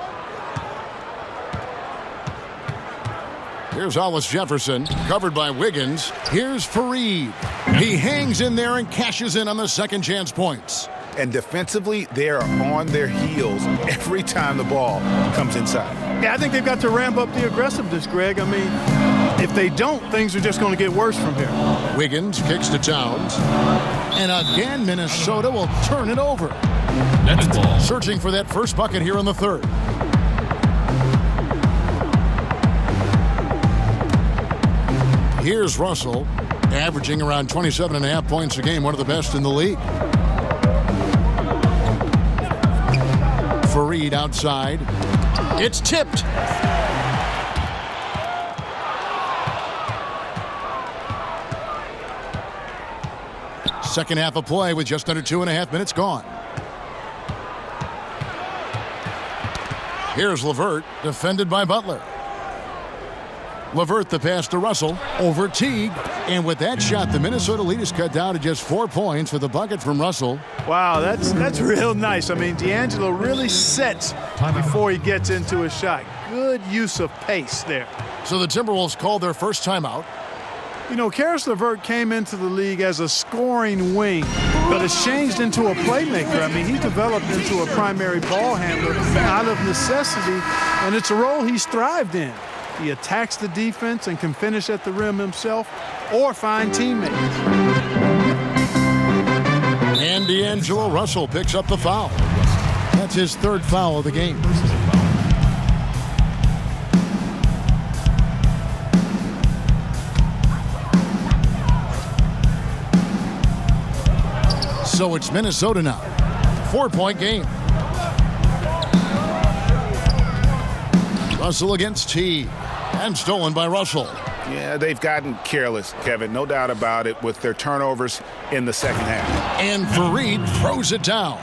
Here's Hollis Jefferson, covered by Wiggins. Here's Fareed. He hangs in there and cashes in on the second chance points. And defensively, they are on their heels every time the ball comes inside. Yeah, I think they've got to ramp up the aggressiveness, Greg. I mean, if they don't, things are just going to get worse from here. Wiggins kicks to Towns. And again, Minnesota will turn it over. That's ball. Searching for that first bucket here in the third. Here's Russell, averaging around 27.5 points a game, one of the best in the league. Fareed outside. It's tipped. Second half of play with just under 2.5 minutes gone. Here's LeVert, defended by Butler. LeVert the pass to Russell, over Teague. And with that shot, the Minnesota lead is cut down to just 4 points for the bucket from Russell. Wow, that's real nice. I mean, D'Angelo really sets before he gets into his shot. Good use of pace there. So the Timberwolves called their first timeout. You know, Karis LeVert came into the league as a scoring wing, but has changed into a playmaker. I mean, he developed into a primary ball handler out of necessity, and it's a role he's thrived in. He attacks the defense and can finish at the rim himself or find teammates. And D'Angelo Russell picks up the foul. That's his third foul of the game. So it's Minnesota now. 4-point game. Russell against T. And stolen by Russell. Yeah, they've gotten careless, Kevin. No doubt about it with their turnovers in the second half. And Fareed throws it down.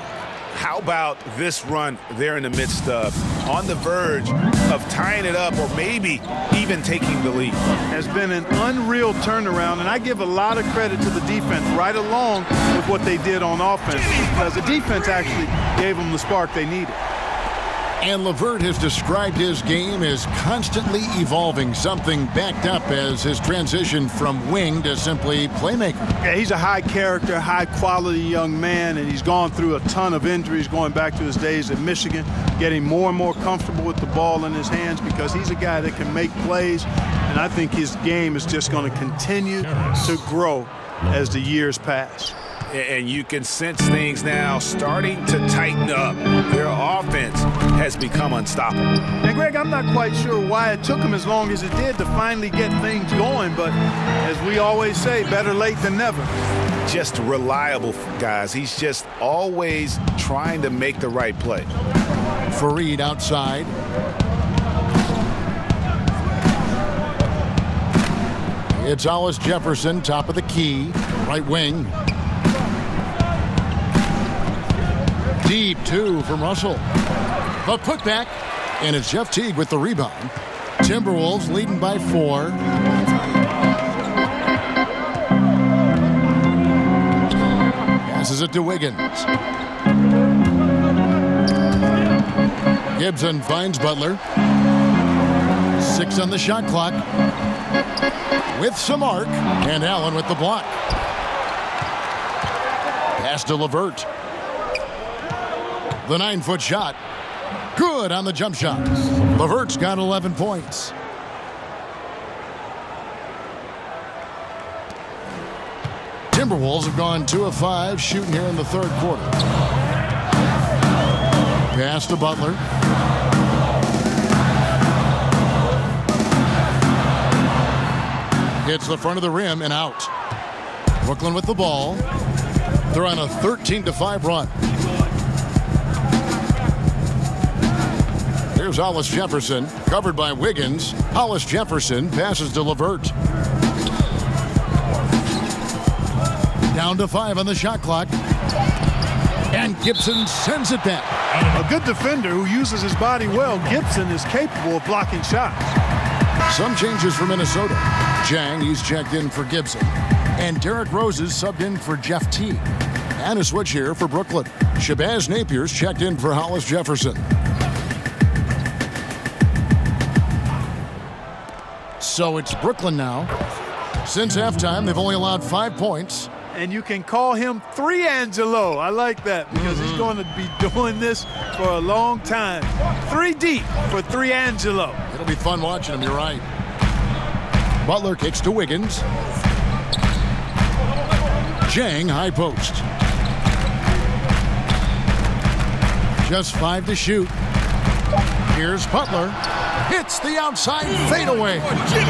How about this run they're in the midst of, on the verge of tying it up or maybe even taking the lead? Has been an unreal turnaround, and I give a lot of credit to the defense right along with what they did on offense, because the defense actually gave them the spark they needed. And LeVert has described his game as constantly evolving, something backed up as his transition from wing to simply playmaker. Yeah, he's a high character, high quality young man, and he's gone through a ton of injuries going back to his days at Michigan, getting more and more comfortable with the ball in his hands because he's a guy that can make plays, and I think his game is just going to continue to grow as the years pass. And you can sense things now starting to tighten up. Their offense has become unstoppable. And Greg, I'm not quite sure why it took him as long as it did to finally get things going, but as we always say, better late than never. Just reliable, guys. He's just always trying to make the right play. Fareed outside. It's Hollis Jefferson, top of the key, right wing. Deep two from Russell. The putback, and it's Jeff Teague with the rebound. Timberwolves leading by 4. Passes it to Wiggins. Gibson finds Butler. 6 on the shot clock. With some arc, and Allen with the block. Pass to LeVert. The 9-foot shot. Good on the jump shot. LeVert's got 11 points. Timberwolves have gone 2 of 5 shooting here in the third quarter. Pass to Butler. Hits the front of the rim and out. Brooklyn with the ball. They're on a 13-5 run. Here's Hollis Jefferson, covered by Wiggins. Hollis Jefferson passes to LeVert. Down to 5 on the shot clock. And Gibson sends it back. A good defender who uses his body well, Gibson is capable of blocking shots. Some changes for Minnesota. Jang, he's checked in for Gibson. And Derrick Rose is subbed in for Jeff Teague. And a switch here for Brooklyn. Shabazz Napier's checked in for Hollis Jefferson. So it's Brooklyn now. Since halftime, they've only allowed 5 points. And you can call him 3 Angelo. I like that because he's going to be doing this for a long time. 3 deep for 3 Angelo. It'll be fun watching him, you're right. Butler kicks to Wiggins. Jang, high post. Just 5 to shoot. Here's Butler. Hits the outside fadeaway.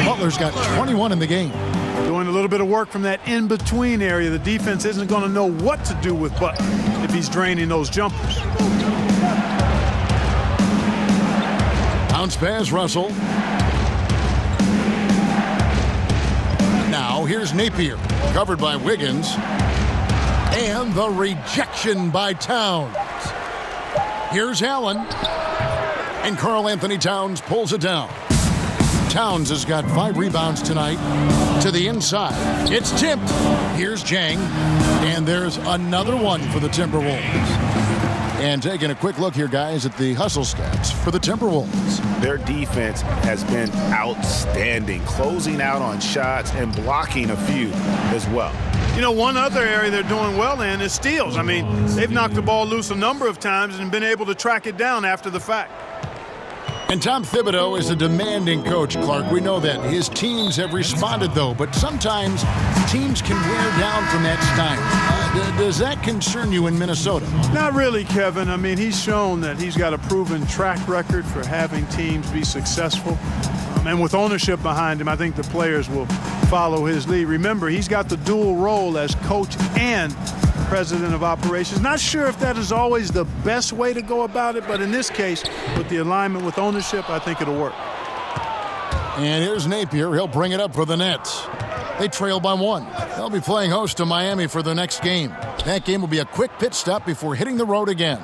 Butler's got 21 in the game. Doing a little bit of work from that in-between area. The defense isn't going to know what to do with Butler if he's draining those jumpers. Bounce pass, Russell. Now here's Napier, covered by Wiggins. And the rejection by Towns. Here's Allen. And Karl Anthony Towns pulls it down. Towns has got 5 rebounds tonight. To the inside. It's tipped. Here's Jang. And there's another one for the Timberwolves. And taking a quick look here, guys, at the hustle stats for the Timberwolves. Their defense has been outstanding, closing out on shots and blocking a few as well. You know, one other area they're doing well in is steals. I mean, they've knocked the ball loose a number of times and been able to track it down after the fact. And Tom Thibodeau is a demanding coach, Clark. We know that. His teams have responded, though, but sometimes teams can wear down from that style. Does that concern you in Minnesota? Not really, Kevin. I mean, he's shown that he's got a proven track record for having teams be successful. And with ownership behind him, I think the players will follow his lead. Remember, he's got the dual role as coach and president of operations. Not sure if that is always the best way to go about it, but in this case, with the alignment with ownership, I think it'll work. And here's Napier. He'll bring it up for the Nets. They trail by 1. They'll be playing host to Miami for the next game. That game will be a quick pit stop before hitting the road again.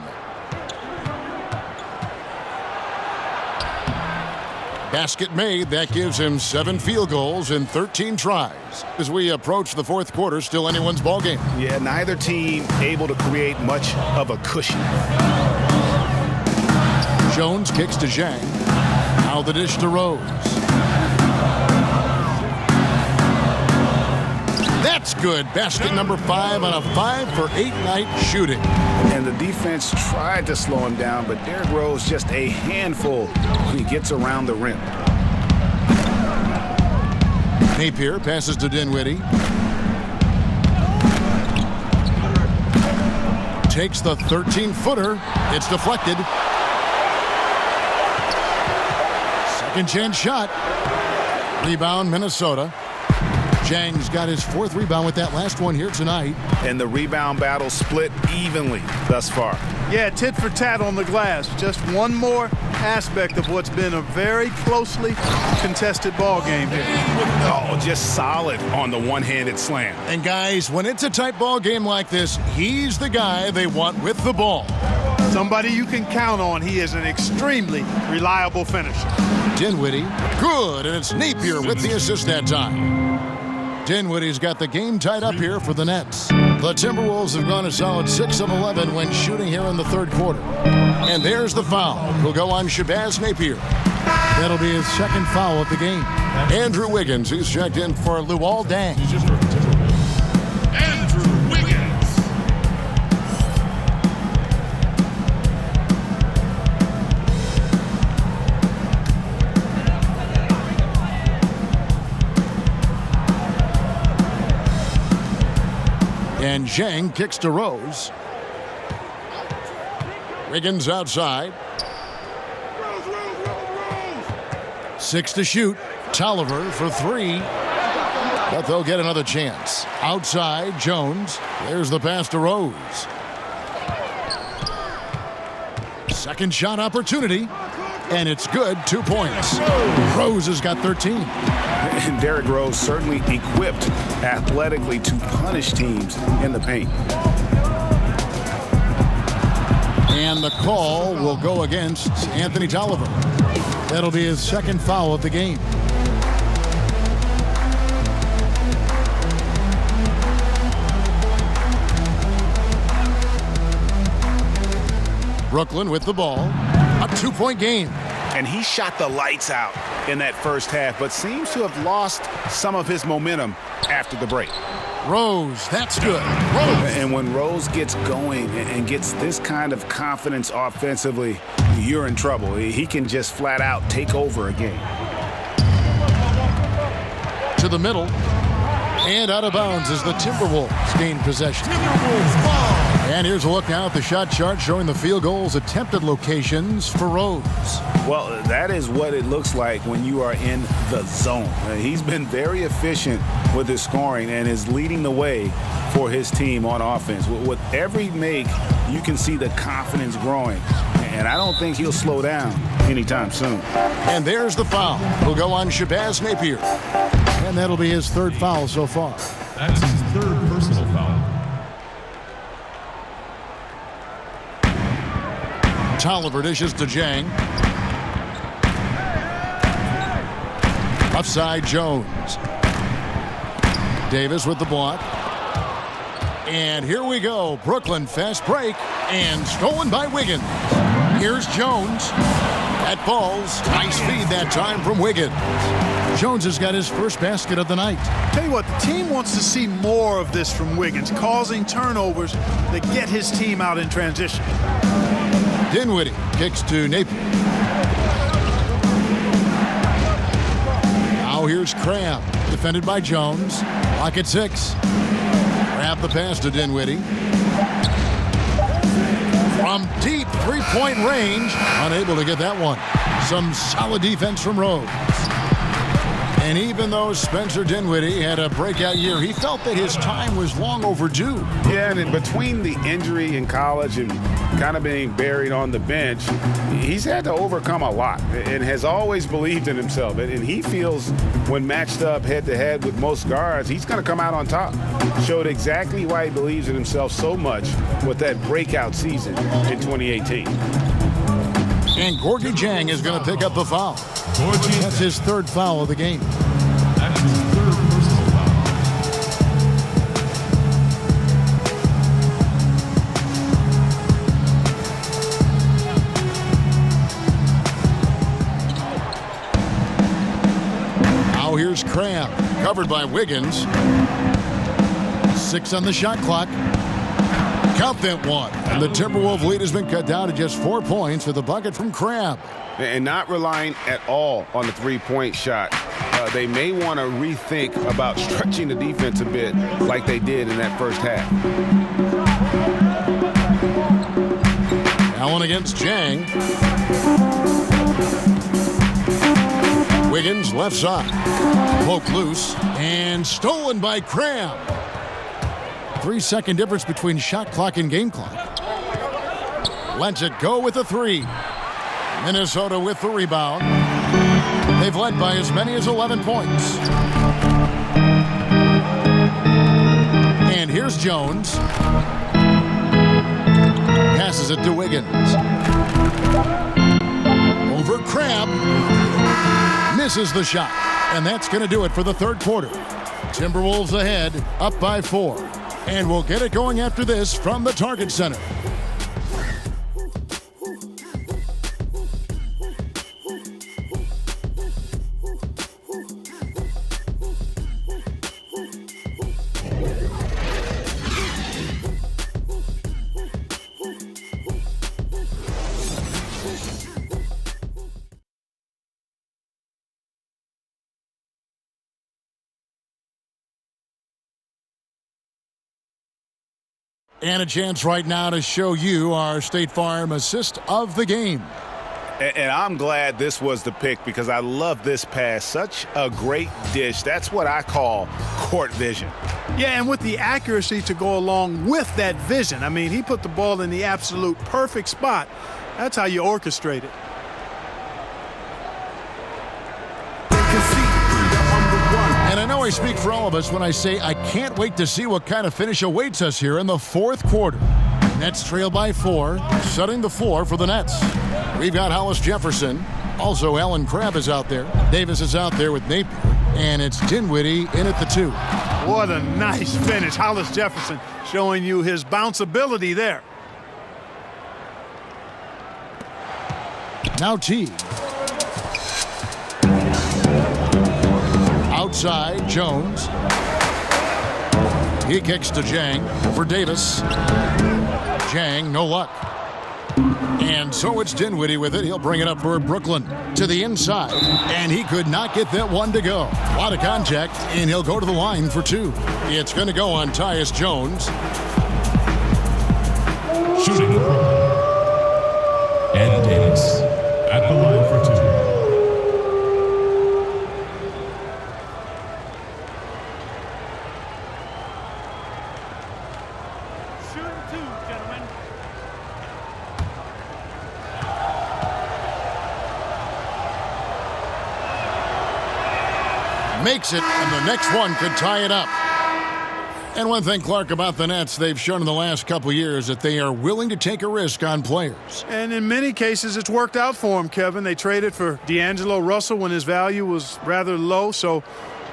Basket made. That gives him 7 field goals in 13 tries. As we approach the fourth quarter, still anyone's ballgame. Yeah, neither team able to create much of a cushion. Jones kicks to Zhang. Now the dish to Rose. That's good. Basket number 5 on a 5-for-8 night shooting. And the defense tried to slow him down, but Derrick Rose just a handful when he gets around the rim. Napier passes to Dinwiddie. Takes the 13-footer. It's deflected. Second chance shot. Rebound, Minnesota. Zhang's got his 4th rebound with that last one here tonight. And the rebound battle split evenly thus far. Yeah, tit for tat on the glass. Just one more aspect of what's been a very closely contested ball game here. Oh, just solid on the one-handed slam. And guys, when it's a tight ball game like this, he's the guy they want with the ball. Somebody you can count on. He is an extremely reliable finisher. Dinwiddie, good, and it's Napier with the assist that time. Dinwiddie's got the game tied up here for the Nets. The Timberwolves have gone a solid 6 of 11 when shooting here in the 3rd quarter. And there's the foul. Will go on Shabazz Napier. That'll be his 2nd foul of the game. Andrew Wiggins, he's checked in for Luol Deng. Andrew Wiggins. And Zhang kicks to Rose. Wiggins outside. 6 to shoot. Tolliver for 3. But they'll get another chance. Outside, Jones. There's the pass to Rose. Second shot opportunity. And it's good. 2 points. Rose has got 13. And Derrick Rose certainly equipped athletically to punish teams in the paint. And the call will go against Anthony Tolliver. That'll be his 2nd foul of the game. Brooklyn with the ball. A 2-point game. And he shot the lights out in that first half, but seems to have lost some of his momentum after the break. Rose, that's good. Rose. And when Rose gets going and gets this kind of confidence offensively, you're in trouble. He can just flat out take over a game. To the middle. And out of bounds as the Timberwolves gain possession. Timberwolves ball. And here's a look now at the shot chart showing the field goals attempted locations for Rose. Well, that is what it looks like when you are in the zone. He's been very efficient with his scoring and is leading the way for his team on offense. With every make, you can see the confidence growing. And I don't think he'll slow down anytime soon. And there's the foul. Will go on Shabazz Napier. And that'll be his 3rd foul so far. That's his 3rd personal foul. Tolliver dishes to Zhang. Offside Jones. Davis with the block. And here we go. Brooklyn fast break and stolen by Wiggins. Here's Jones. That falls. Nice feed that time from Wiggins. Jones has got his first basket of the night. Tell you what, the team wants to see more of this from Wiggins, causing turnovers that get his team out in transition. Dinwiddie kicks to Napier. Now here's Cram, defended by Jones. Clock at 6. Grab the pass to Dinwiddie. From deep 3-point range, unable to get that one. Some solid defense from Rose. And even though Spencer Dinwiddie had a breakout year, he felt that his time was long overdue. Yeah, and in between the injury in college and kind of being buried on the bench, he's had to overcome a lot and has always believed in himself. And he feels when matched up head-to-head with most guards, he's going to come out on top. Showed exactly why he believes in himself so much with that breakout season in 2018. And Gorgie Zhang is going to pick up the foul. That's his 3rd foul of the game. That's his 3rd personal foul. Covered by Wiggins. 6 on the shot clock. Count that one. And the Timberwolves lead has been cut down to just 4 points with a bucket from Crabbe. And not relying at all on the three-point shot. They may want to rethink about stretching the defense a bit like they did in that first half. Allen against Jang. Wiggins left side. Poke loose and stolen by Crabbe. 3-second difference between shot clock and game clock. Lets it go with a 3. Minnesota with the rebound. They've led by as many as 11 points. And here's Jones. Passes it to Wiggins. Over Crabbe. Misses the shot. And that's going to do it for the third quarter. Timberwolves ahead, up by 4. And we'll get it going after this from the Target Center. And a chance right now to show you our State Farm assist of the game. And I'm glad this was the pick because I love this pass. Such a great dish. That's what I call court vision. Yeah, and with the accuracy to go along with that vision. I mean, he put the ball in the absolute perfect spot. That's how you orchestrate it. And I know I speak for all of us when I say I can't wait to see what kind of finish awaits us here in the fourth quarter. Nets trail by 4, setting the floor for the Nets. We've got Hollis Jefferson. Also, Allen Crabbe is out there. Davis is out there with Napier. And it's Dinwiddie in at the 2. What a nice finish. Hollis Jefferson showing you his bounceability there. Now Teague. Outside, Jones. He kicks to Jang for Davis. Jang, no luck. And so it's Dinwiddie with it. He'll bring it up for Brooklyn to the inside. And he could not get that one to go. A lot of contact, and he'll go to the line for 2. It's going to go on Tyus Jones. Shooting and Davis at the line for 2. Makes it, and the next one could tie it up. And one thing, Clark, about the Nets, they've shown in the last couple years that they are willing to take a risk on players. And in many cases, it's worked out for them, Kevin. They traded for D'Angelo Russell when his value was rather low, so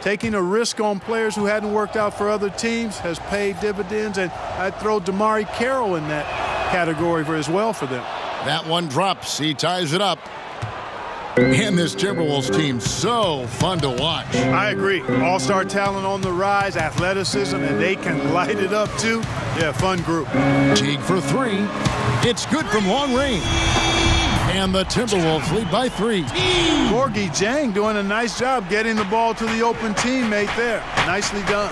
taking a risk on players who hadn't worked out for other teams has paid dividends, and I'd throw DeMarre Carroll in that category as well for them. That one drops. He ties it up. And this Timberwolves team, so fun to watch. I agree. All-star talent on the rise, athleticism, and they can light it up too. Yeah, fun group. Teague for 3. It's good from long range. And the Timberwolves lead by 3. Gorgie Jang doing a nice job getting the ball to the open teammate there. Nicely done.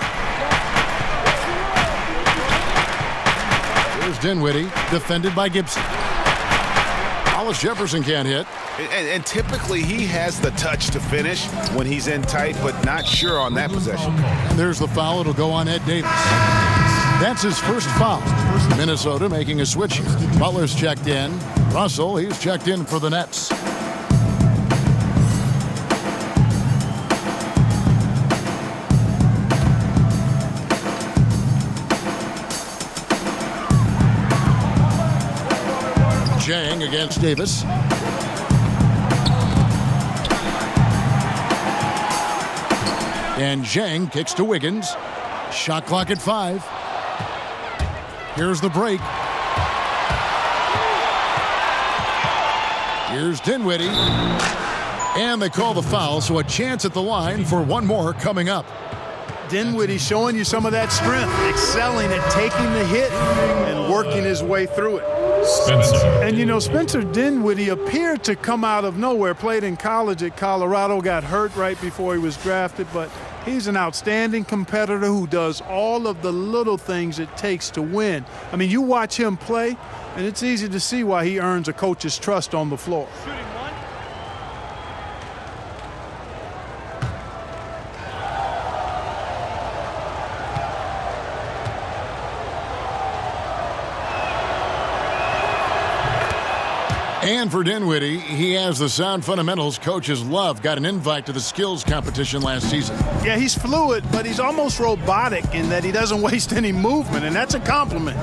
Here's Dinwiddie, defended by Gibson. Hollis Jefferson can't hit. And typically he has the touch to finish when he's in tight, but not sure on that possession. And there's the foul. It'll go on Ed Davis. That's his first foul. Minnesota making a switch here. Butler's checked in. Russell, he's checked in for the Nets. Jang against Davis. And Jang kicks to Wiggins. Shot clock at 5. Here's the break. Here's Dinwiddie. And they call the foul, so a chance at the line for one more coming up. Dinwiddie showing you some of that strength, excelling at taking the hit and working his way through it. Spencer. And, you know, Spencer Dinwiddie appeared to come out of nowhere, played in college at Colorado, got hurt right before he was drafted, but he's an outstanding competitor who does all of the little things it takes to win. I mean, you watch him play, and it's easy to see why he earns a coach's trust on the floor. And for Dinwiddie, he has the sound fundamentals coaches love. Got an invite to the skills competition last season. Yeah, he's fluid, but he's almost robotic in that he doesn't waste any movement, and that's a compliment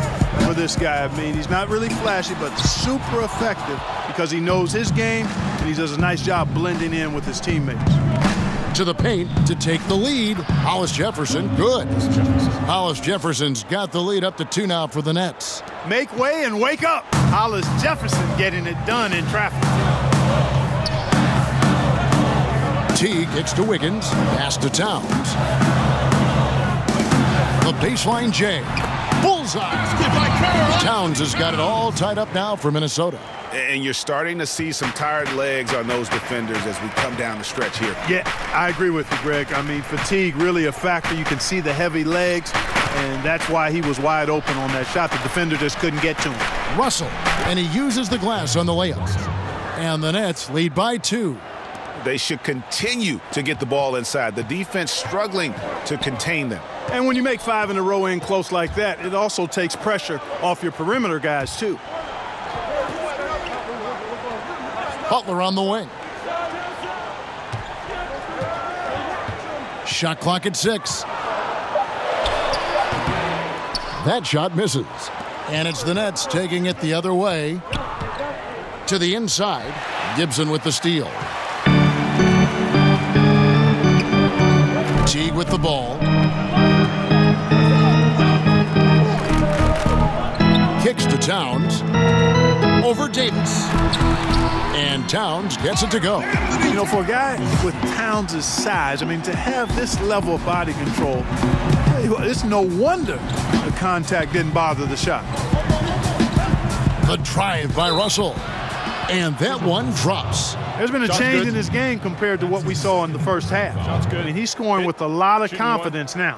for this guy. I mean, he's not really flashy, but super effective because he knows his game, and he does a nice job blending in with his teammates. To the paint to take the lead. Hollis Jefferson, good. Hollis Jefferson's got the lead up to 2 now for the Nets. Make way and wake up. Hollis Jefferson getting it done in traffic. T kicks to Wiggins, pass to Towns. The baseline J. Bullseye. Towns has got it all tied up now for Minnesota. And you're starting to see some tired legs on those defenders as we come down the stretch here. Yeah, I agree with you, Greg. I mean, fatigue really a factor. You can see the heavy legs, and that's why he was wide open on that shot. The defender just couldn't get to him. Russell, and he uses the glass on the layup. And the Nets lead by 2. They should continue to get the ball inside. The defense struggling to contain them. And when you make 5 in a row in close like that, it also takes pressure off your perimeter guys, too. Butler on the wing. Shot clock at 6. That shot misses. And it's the Nets taking it the other way. To the inside. Gibson with the steal. Teague with the ball. Kicks to Towns. Over Davis. And Towns gets it to go. You know, for a guy with Towns' size, I mean, to have this level of body control, it's no wonder the contact didn't bother the shot. The drive by Russell. And that one drops. There's been a change in his game compared to what we saw in the first half. Sounds good. I mean, he's scoring with a lot of confidence now.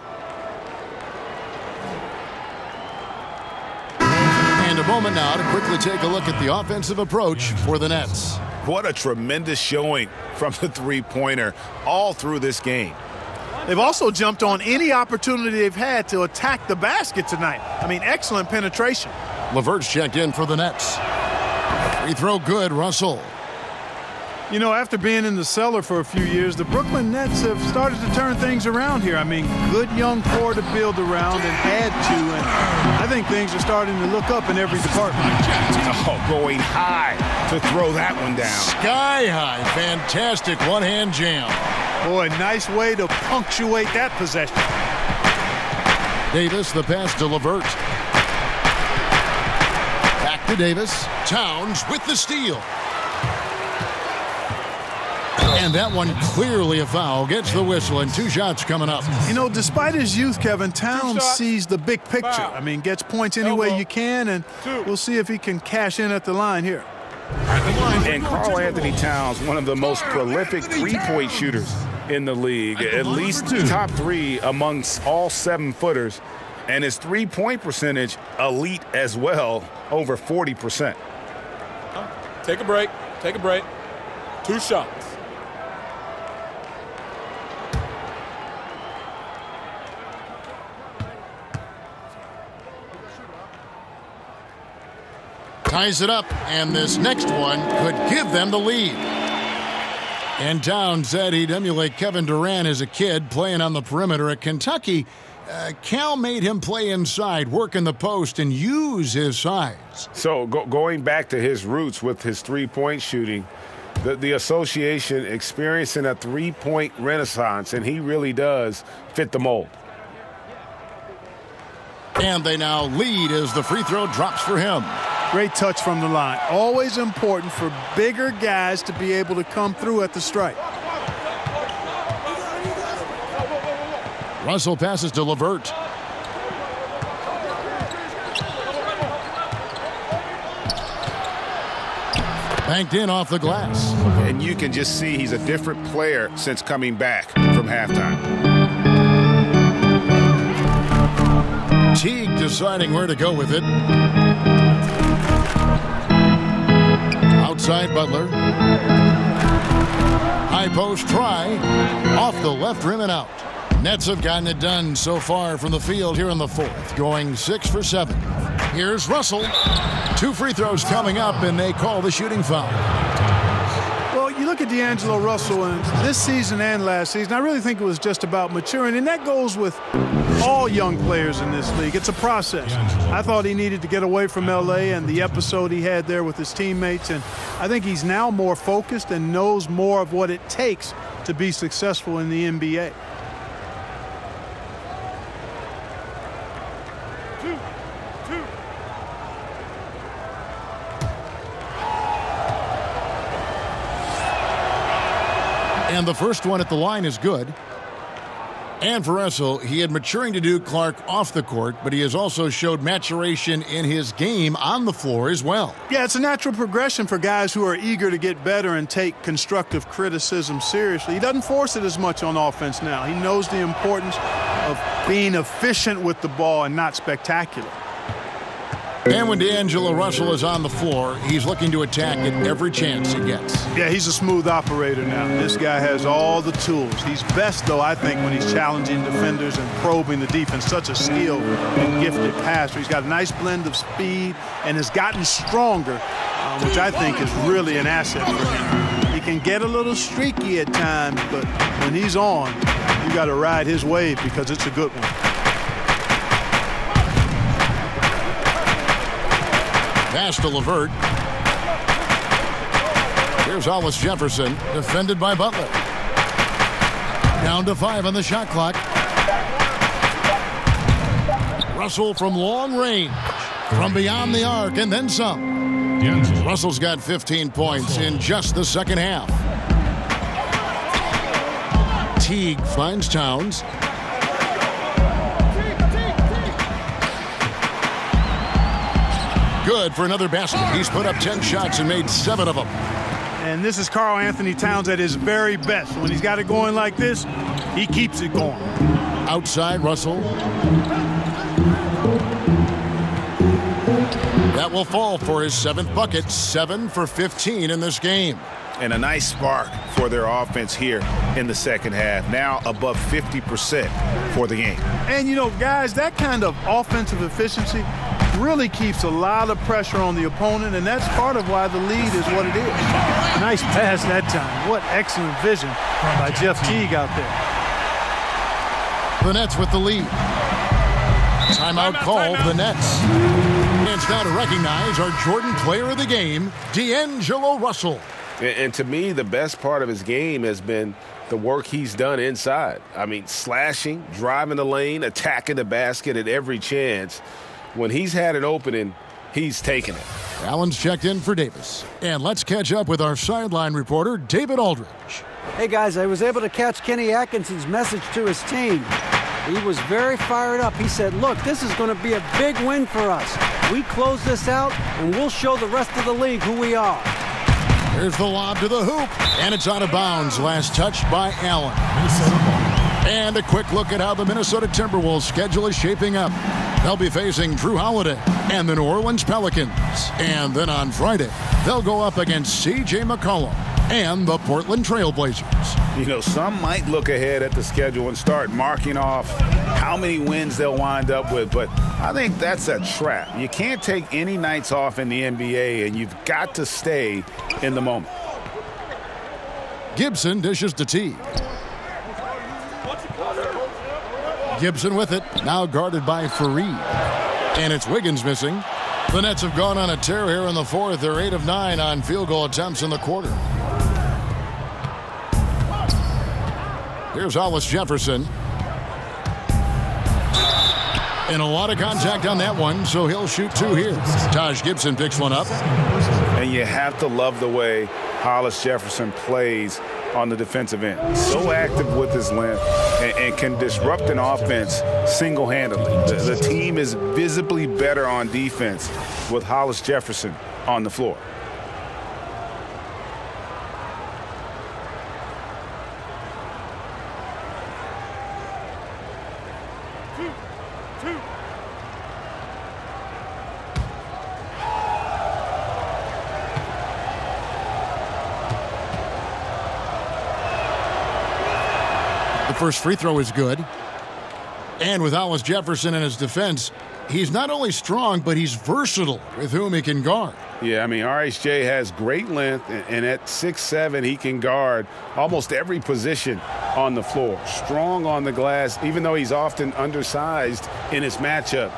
And a moment now to quickly take a look at the offensive approach for the Nets. What a tremendous showing from the three-pointer all through this game. They've also jumped on any opportunity they've had to attack the basket tonight. I mean, excellent penetration. LeVert's checked in for the Nets. Free throw good, Russell. You know, after being in the cellar for a few years, the Brooklyn Nets have started to turn things around here. I mean, good young core to build around and add to, and I think things are starting to look up in every department. Oh, going high to throw that one down. Sky high, fantastic one-hand jam. Boy, nice way to punctuate that possession. Davis, the pass to LeVert. Back to Davis. Towns with the steal. And that one clearly a foul. Gets the whistle, and 2 shots coming up. You know, despite his youth, Kevin, Towns sees the big picture. I mean, gets points any way you can, and we'll see if he can cash in at the line here. And Karl Anthony Towns, one of the most prolific three-point shooters in the league, at least top 3 amongst all 7-footers, and his three-point percentage elite as well, over 40%. Take a break. Take a break. 2 shots. Ties it up, and this next one could give them the lead. And Towns said he'd emulate Kevin Durant as a kid playing on the perimeter at Kentucky. Cal made him play inside, work in the post, and use his size. So going back to his roots with his three-point shooting, the association experiencing a three-point renaissance, and he really does fit the mold. And they now lead as the free throw drops for him. Great touch from the line. Always important for bigger guys to be able to come through at the stripe. Russell passes to LeVert. Banked in off the glass. And you can just see he's a different player since coming back from halftime. Teague deciding where to go with it. Outside Butler. High post try. Off the left rim and out. Nets have gotten it done so far from the field here in the fourth, going 6 for 7. Here's Russell. 2 free throws coming up, and they call the shooting foul. Well, you look at D'Angelo Russell, and this season and last season, I really think it was just about maturing, and that goes with all young players in this league. It's a process. I thought he needed to get away from L.A. and the episode he had there with his teammates, and I think he's now more focused and knows more of what it takes to be successful in the NBA. And the first one at the line is good. And for Russell, he had maturing to do, Clark, off the court, but he has also showed maturation in his game on the floor as well. Yeah, it's a natural progression for guys who are eager to get better and take constructive criticism seriously. He doesn't force it as much on offense now. He knows the importance of being efficient with the ball and not spectacular. And when D'Angelo Russell is on the floor, he's looking to attack at every chance he gets. Yeah, he's a smooth operator now. This guy has all the tools. He's best, though, I think, when he's challenging defenders and probing the defense. Such a skilled and gifted passer. He's got a nice blend of speed and has gotten stronger, which I think is really an asset for him. He can get a little streaky at times, but when he's on, you got to ride his wave because it's a good one. Pass to LeVert. Here's Hollis Jefferson, defended by Butler. Down to 5 on the shot clock. Russell from long range, from beyond the arc, and then some. Russell's got 15 points in just the second half. Teague finds Towns. Good for another basket. He's put up 10 shots and made 7 of them. And this is Karl Anthony Towns at his very best. When he's got it going like this, he keeps it going. Outside Russell. That will fall for his 7th bucket. 7 for 15 in this game. And a nice spark for their offense here in the second half. Now above 50% for the game. And, you know, guys, that kind of offensive efficiency really keeps a lot of pressure on the opponent, and that's part of why the lead is what it is. Nice pass that time. What excellent vision by Jeff Teague out there. The Nets with the lead. Timeout called, the Nets. It's now to recognize our Jordan player of the game, D'Angelo Russell. And to me, the best part of his game has been the work he's done inside. I mean, slashing, driving the lane, attacking the basket at every chance. When he's had an opening, he's taken it. Allen's checked in for Davis. And let's catch up with our sideline reporter, David Aldridge. Hey, guys, I was able to catch Kenny Atkinson's message to his team. He was very fired up. He said, look, this is going to be a big win for us. We close this out, and we'll show the rest of the league who we are. Here's the lob to the hoop, and it's out of bounds. Last touch by Allen. And a quick look at how the Minnesota Timberwolves schedule is shaping up. They'll be facing Drew Holiday and the New Orleans Pelicans. And then on Friday, they'll go up against C.J. McCollum and the Portland Trail Blazers. You know, some might look ahead at the schedule and start marking off how many wins they'll wind up with, but I think that's a trap. You can't take any nights off in the NBA, and you've got to stay in the moment. Gibson dishes to Teague. Gibson with it, now guarded by Fareed. And it's Wiggins missing. The Nets have gone on a tear here in the fourth. They're 8 of 9 on field goal attempts in the quarter. Here's Hollis Jefferson. And a lot of contact on that one, so he'll shoot 2 here. Taj Gibson picks one up. And you have to love the way Hollis Jefferson plays on the defensive end. So active with his length and can disrupt an offense single-handedly. The team is visibly better on defense with Hollis Jefferson on the floor. First free throw is good. And with Hollis Jefferson in his defense, he's not only strong, but he's versatile with whom he can guard. Yeah, I mean, RHJ has great length, and at 6'7", he can guard almost every position on the floor. Strong on the glass, even though he's often undersized in his matchup.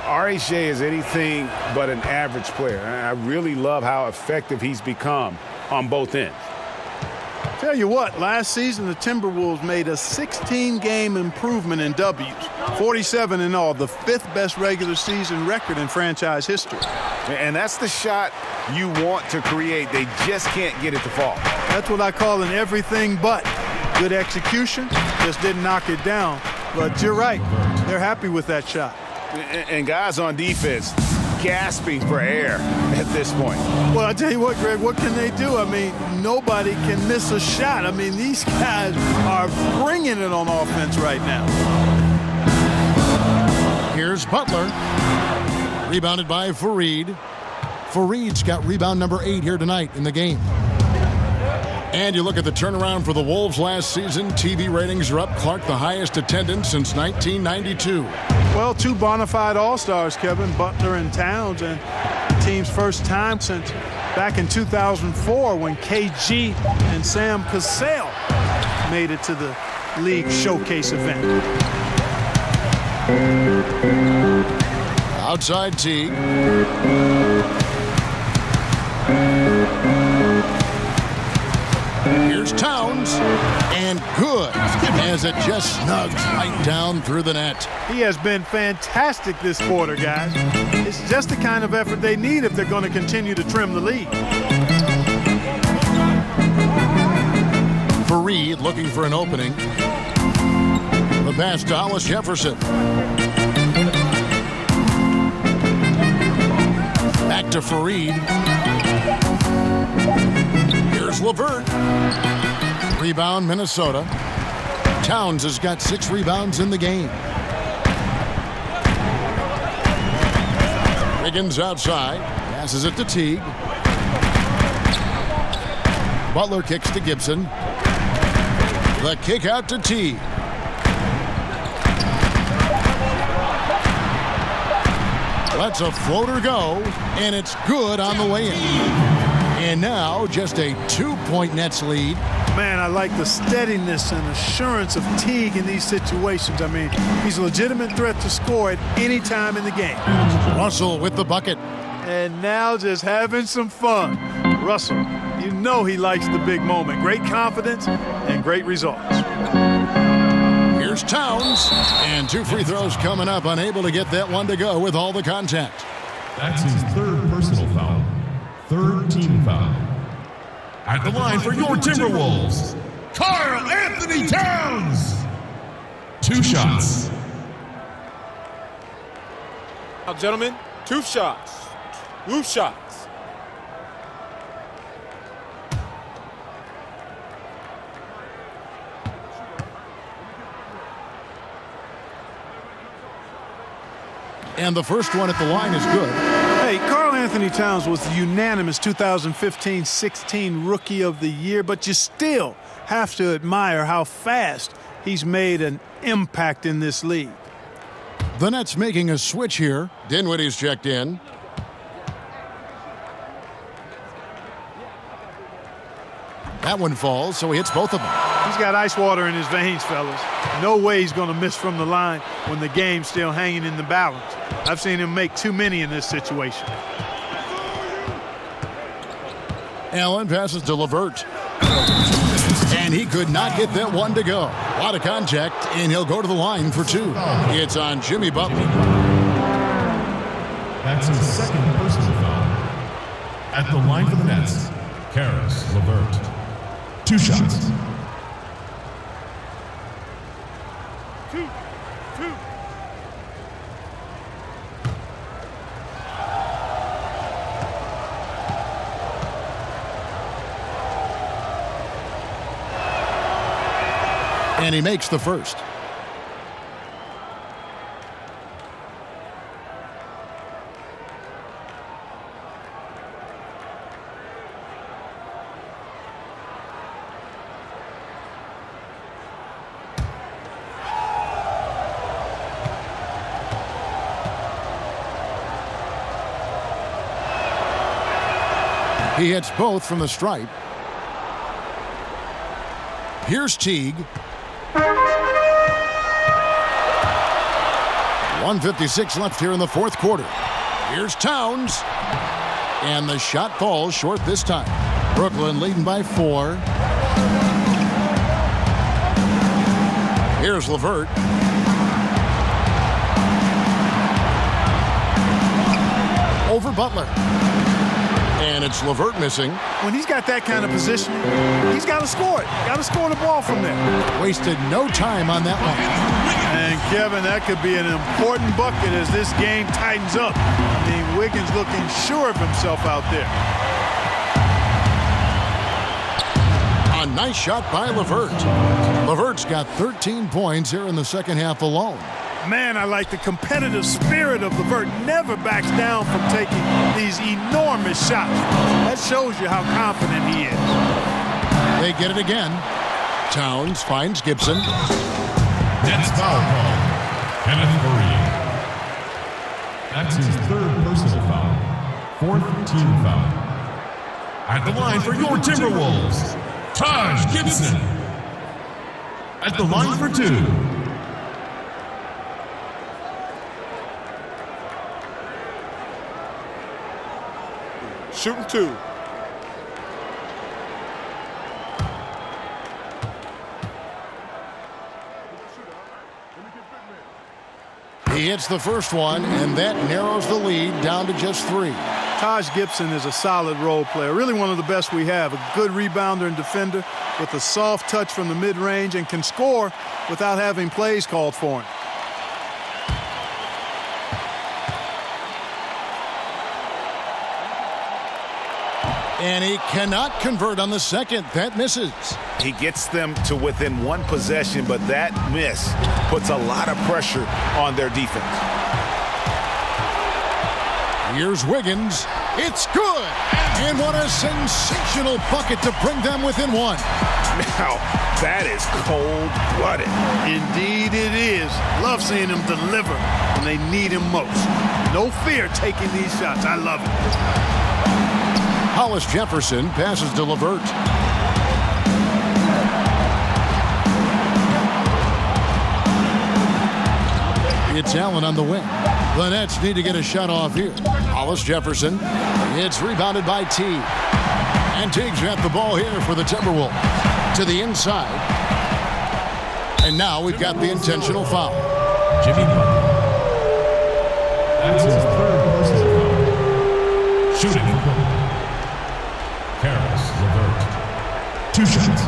RHJ is anything but an average player. I really love how effective he's become on both ends. Tell you what, last season the Timberwolves made a 16-game improvement in W's, 47 in all, the 5th best regular season record in franchise history. And that's the shot you want to create. They just can't get it to fall. That's what I call an everything but. Good execution, just didn't knock it down. But you're right, they're happy with that shot. And guys on defense gasping for air at this point. Well, I tell you what, Greg, what can they do? I mean, nobody can miss a shot. I mean, these guys are bringing it on offense right now. Here's Butler. Rebounded by Fareed. Fareed's got rebound number 8 here tonight in the game. And you look at the turnaround for the Wolves last season. TV ratings are up. Clark, the highest attendance since 1992. Well, 2 bona fide All-Stars, Kevin, Butler and Towns, and the team's first time since back in 2004 when KG and Sam Cassell made it to the league showcase event. Outside Teague. Here's Towns, and good, as it just snugs right down through the net. He has been fantastic this quarter, guys. It's just the kind of effort they need if they're going to continue to trim the lead. Fareed looking for an opening. The pass to Hollis Jefferson. Back to Fareed. Here's LeVert. Rebound, Minnesota. Towns has got 6 rebounds in the game. Wiggins outside. Passes it to Teague. Butler kicks to Gibson. The kick out to Teague. Lets a floater go, and it's good on the way in. And now just a 2-point Nets lead. Man, I like the steadiness and assurance of Teague in these situations. I mean, he's a legitimate threat to score at any time in the game. Russell with the bucket. And now just having some fun. Russell, you know he likes the big moment. Great confidence and great results. Here's Towns. And 2 free throws coming up. Unable to get that one to go with all the contact. That's his 3rd personal foul. 3rd team foul. At the line for your Timberwolves, Karl Anthony Towns. 2 shots. Now, gentlemen, 2 shots. 2 shots. And the first one at the line is good. Hey, Karl Anthony Towns was the unanimous 2015-16 Rookie of the Year, but you still have to admire how fast he's made an impact in this league. The Nets making a switch here. Dinwiddie's checked in. That one falls, so he hits both of them. He's got ice water in his veins, fellas. No way he's going to miss from the line when the game's still hanging in the balance. I've seen him make too many in this situation. Allen passes to LeVert. And he could not get that one to go. A lot of contact, and he'll go to the line for 2. It's on Jimmy Butler. That's his second personal foul. At the line for the Nets, Karis LeVert. 2 shots. And he makes the first. He hits both from the stripe. Here's Teague. 1:56 left here in the fourth quarter. Here's Towns. And the shot falls short this time. Brooklyn leading by 4. Here's LeVert. Over Butler. And it's LeVert missing. When he's got that kind of position, he's got to score it. Got to score the ball from there. Wasted no time on that one. And Kevin, that could be an important bucket as this game tightens up. I mean, Wiggins looking sure of himself out there. A nice shot by LeVert. LeVert's got 13 points here in the second half alone. Man, I like the competitive spirit of LeVert. Never backs down from taking these enormous shots. That shows you how confident he is. They get it again. Towns finds Gibson. Nets foul call. Kenneth Murray. That's his third personal foul. 4th team foul. At the line for your Timberwolves, Taj Gibson. At the line for 2. Shooting 2. He hits the first one, and that narrows the lead down to just 3. Taj Gibson is a solid role player, really one of the best we have. A good rebounder and defender with a soft touch from the mid-range and can score without having plays called for him. And he cannot convert on the second. That misses. He gets them to within 1 possession, but that miss puts a lot of pressure on their defense. Here's Wiggins. It's good. And what a sensational bucket to bring them within 1. Now, that is cold-blooded. Indeed it is. Love seeing him deliver when they need him most. No fear taking these shots. I love it. Hollis Jefferson passes to LeVert. It's Allen on the wing. The Nets need to get a shot off here. Hollis Jefferson. It's rebounded by Teague. And Teague's got the ball here for the Timberwolves. To the inside. And now we've got the intentional foul. Jimmy Butler. That's his third personal foul. Shooting for Brooklyn. Karis LeVert. 2 shots.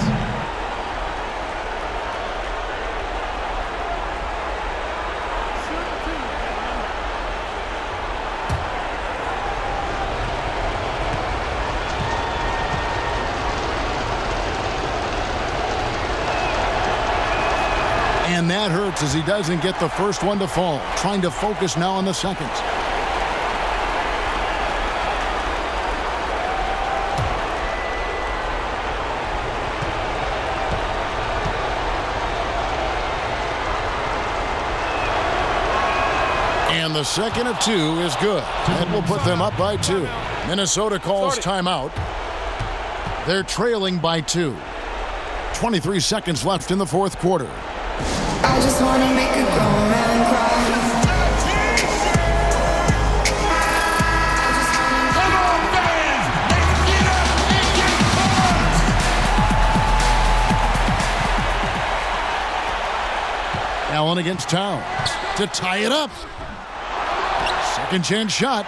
And that hurts as he doesn't get the first one to fall. Trying to focus now on the second. And the second of 2 is good. That will put them up by 2. Minnesota calls timeout. They're trailing by 2. 23 seconds left in the fourth quarter. I just want to make a grown man cry. Come on, fans! Let's get up and get pumped! Allen against Towns to tie it up. Second chance shot.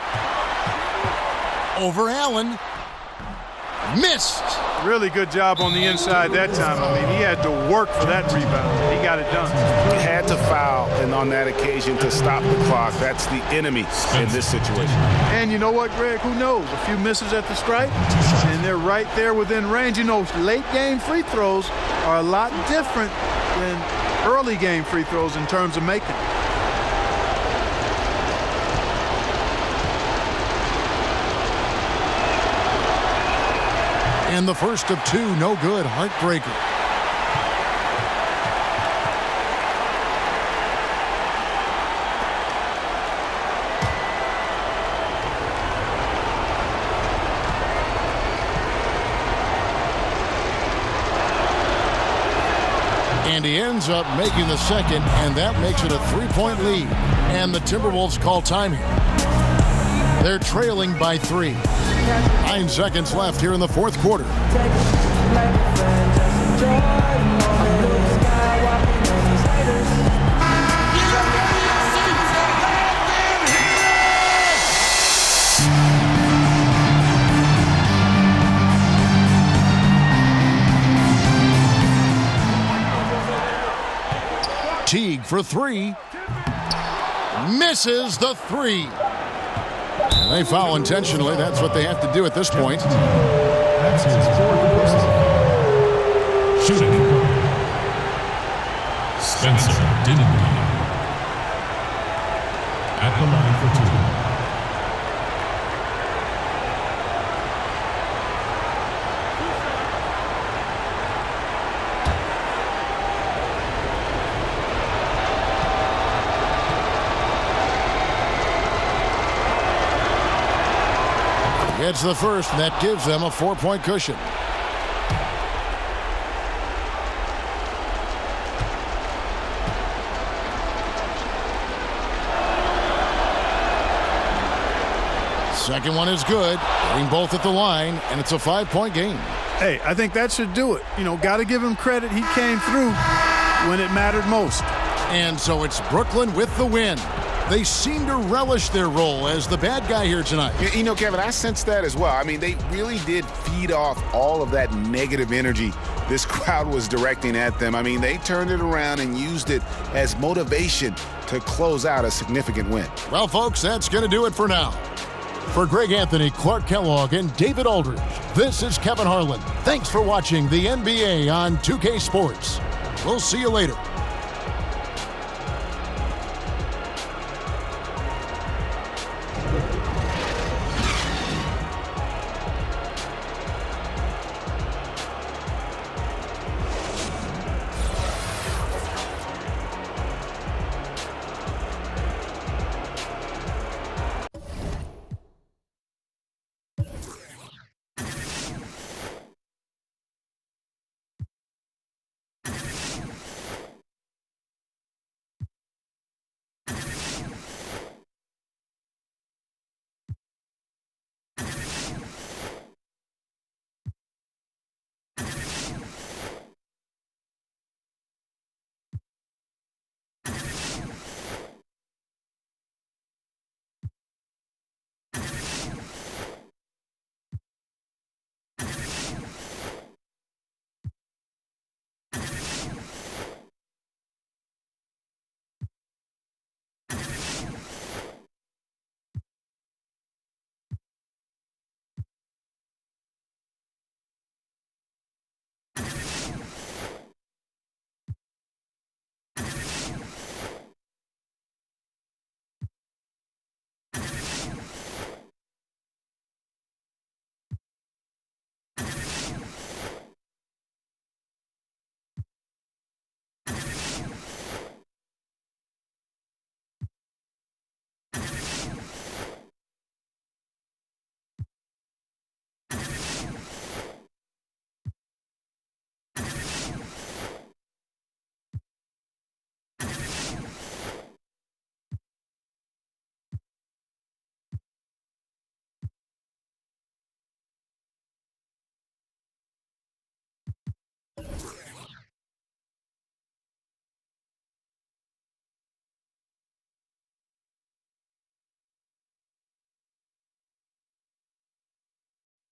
Over Allen. Missed. Really good job on the inside that time. I mean, he had to work for that rebound. He got it done. He had to foul, and on that occasion to stop the clock. That's the enemy in this situation. And you know what, Greg? Who knows? A few misses at the stripe, and they're right there within range. You know, late game free throws are a lot different than early game free throws in terms of making. And the first of two, no good. Heartbreaker. And he ends up making the second, and that makes it a 3-point lead. And the Timberwolves call time here. They're trailing by 3. 9 seconds left here in the fourth quarter. Teague for 3. Misses the 3. And they foul intentionally. That's what they have to do at this point. That's his fourth personal. Shooting. Spencer Dinwiddie. At the line for 2. It's the first, and that gives them a 4-point cushion. Second one is good. Getting both at the line, and it's a 5-point game. Hey, I think that should do it. You know, got to give him credit. He came through when it mattered most. And so it's Brooklyn with the win. They seem to relish their role as the bad guy here tonight. You know, Kevin, I sense that as well. I mean, they really did feed off all of that negative energy this crowd was directing at them. I mean, they turned it around and used it as motivation to close out a significant win. Well, folks, that's going to do it for now. For Greg Anthony, Clark Kellogg, and David Aldridge, this is Kevin Harlan. Thanks for watching the NBA on 2K Sports. We'll see you later.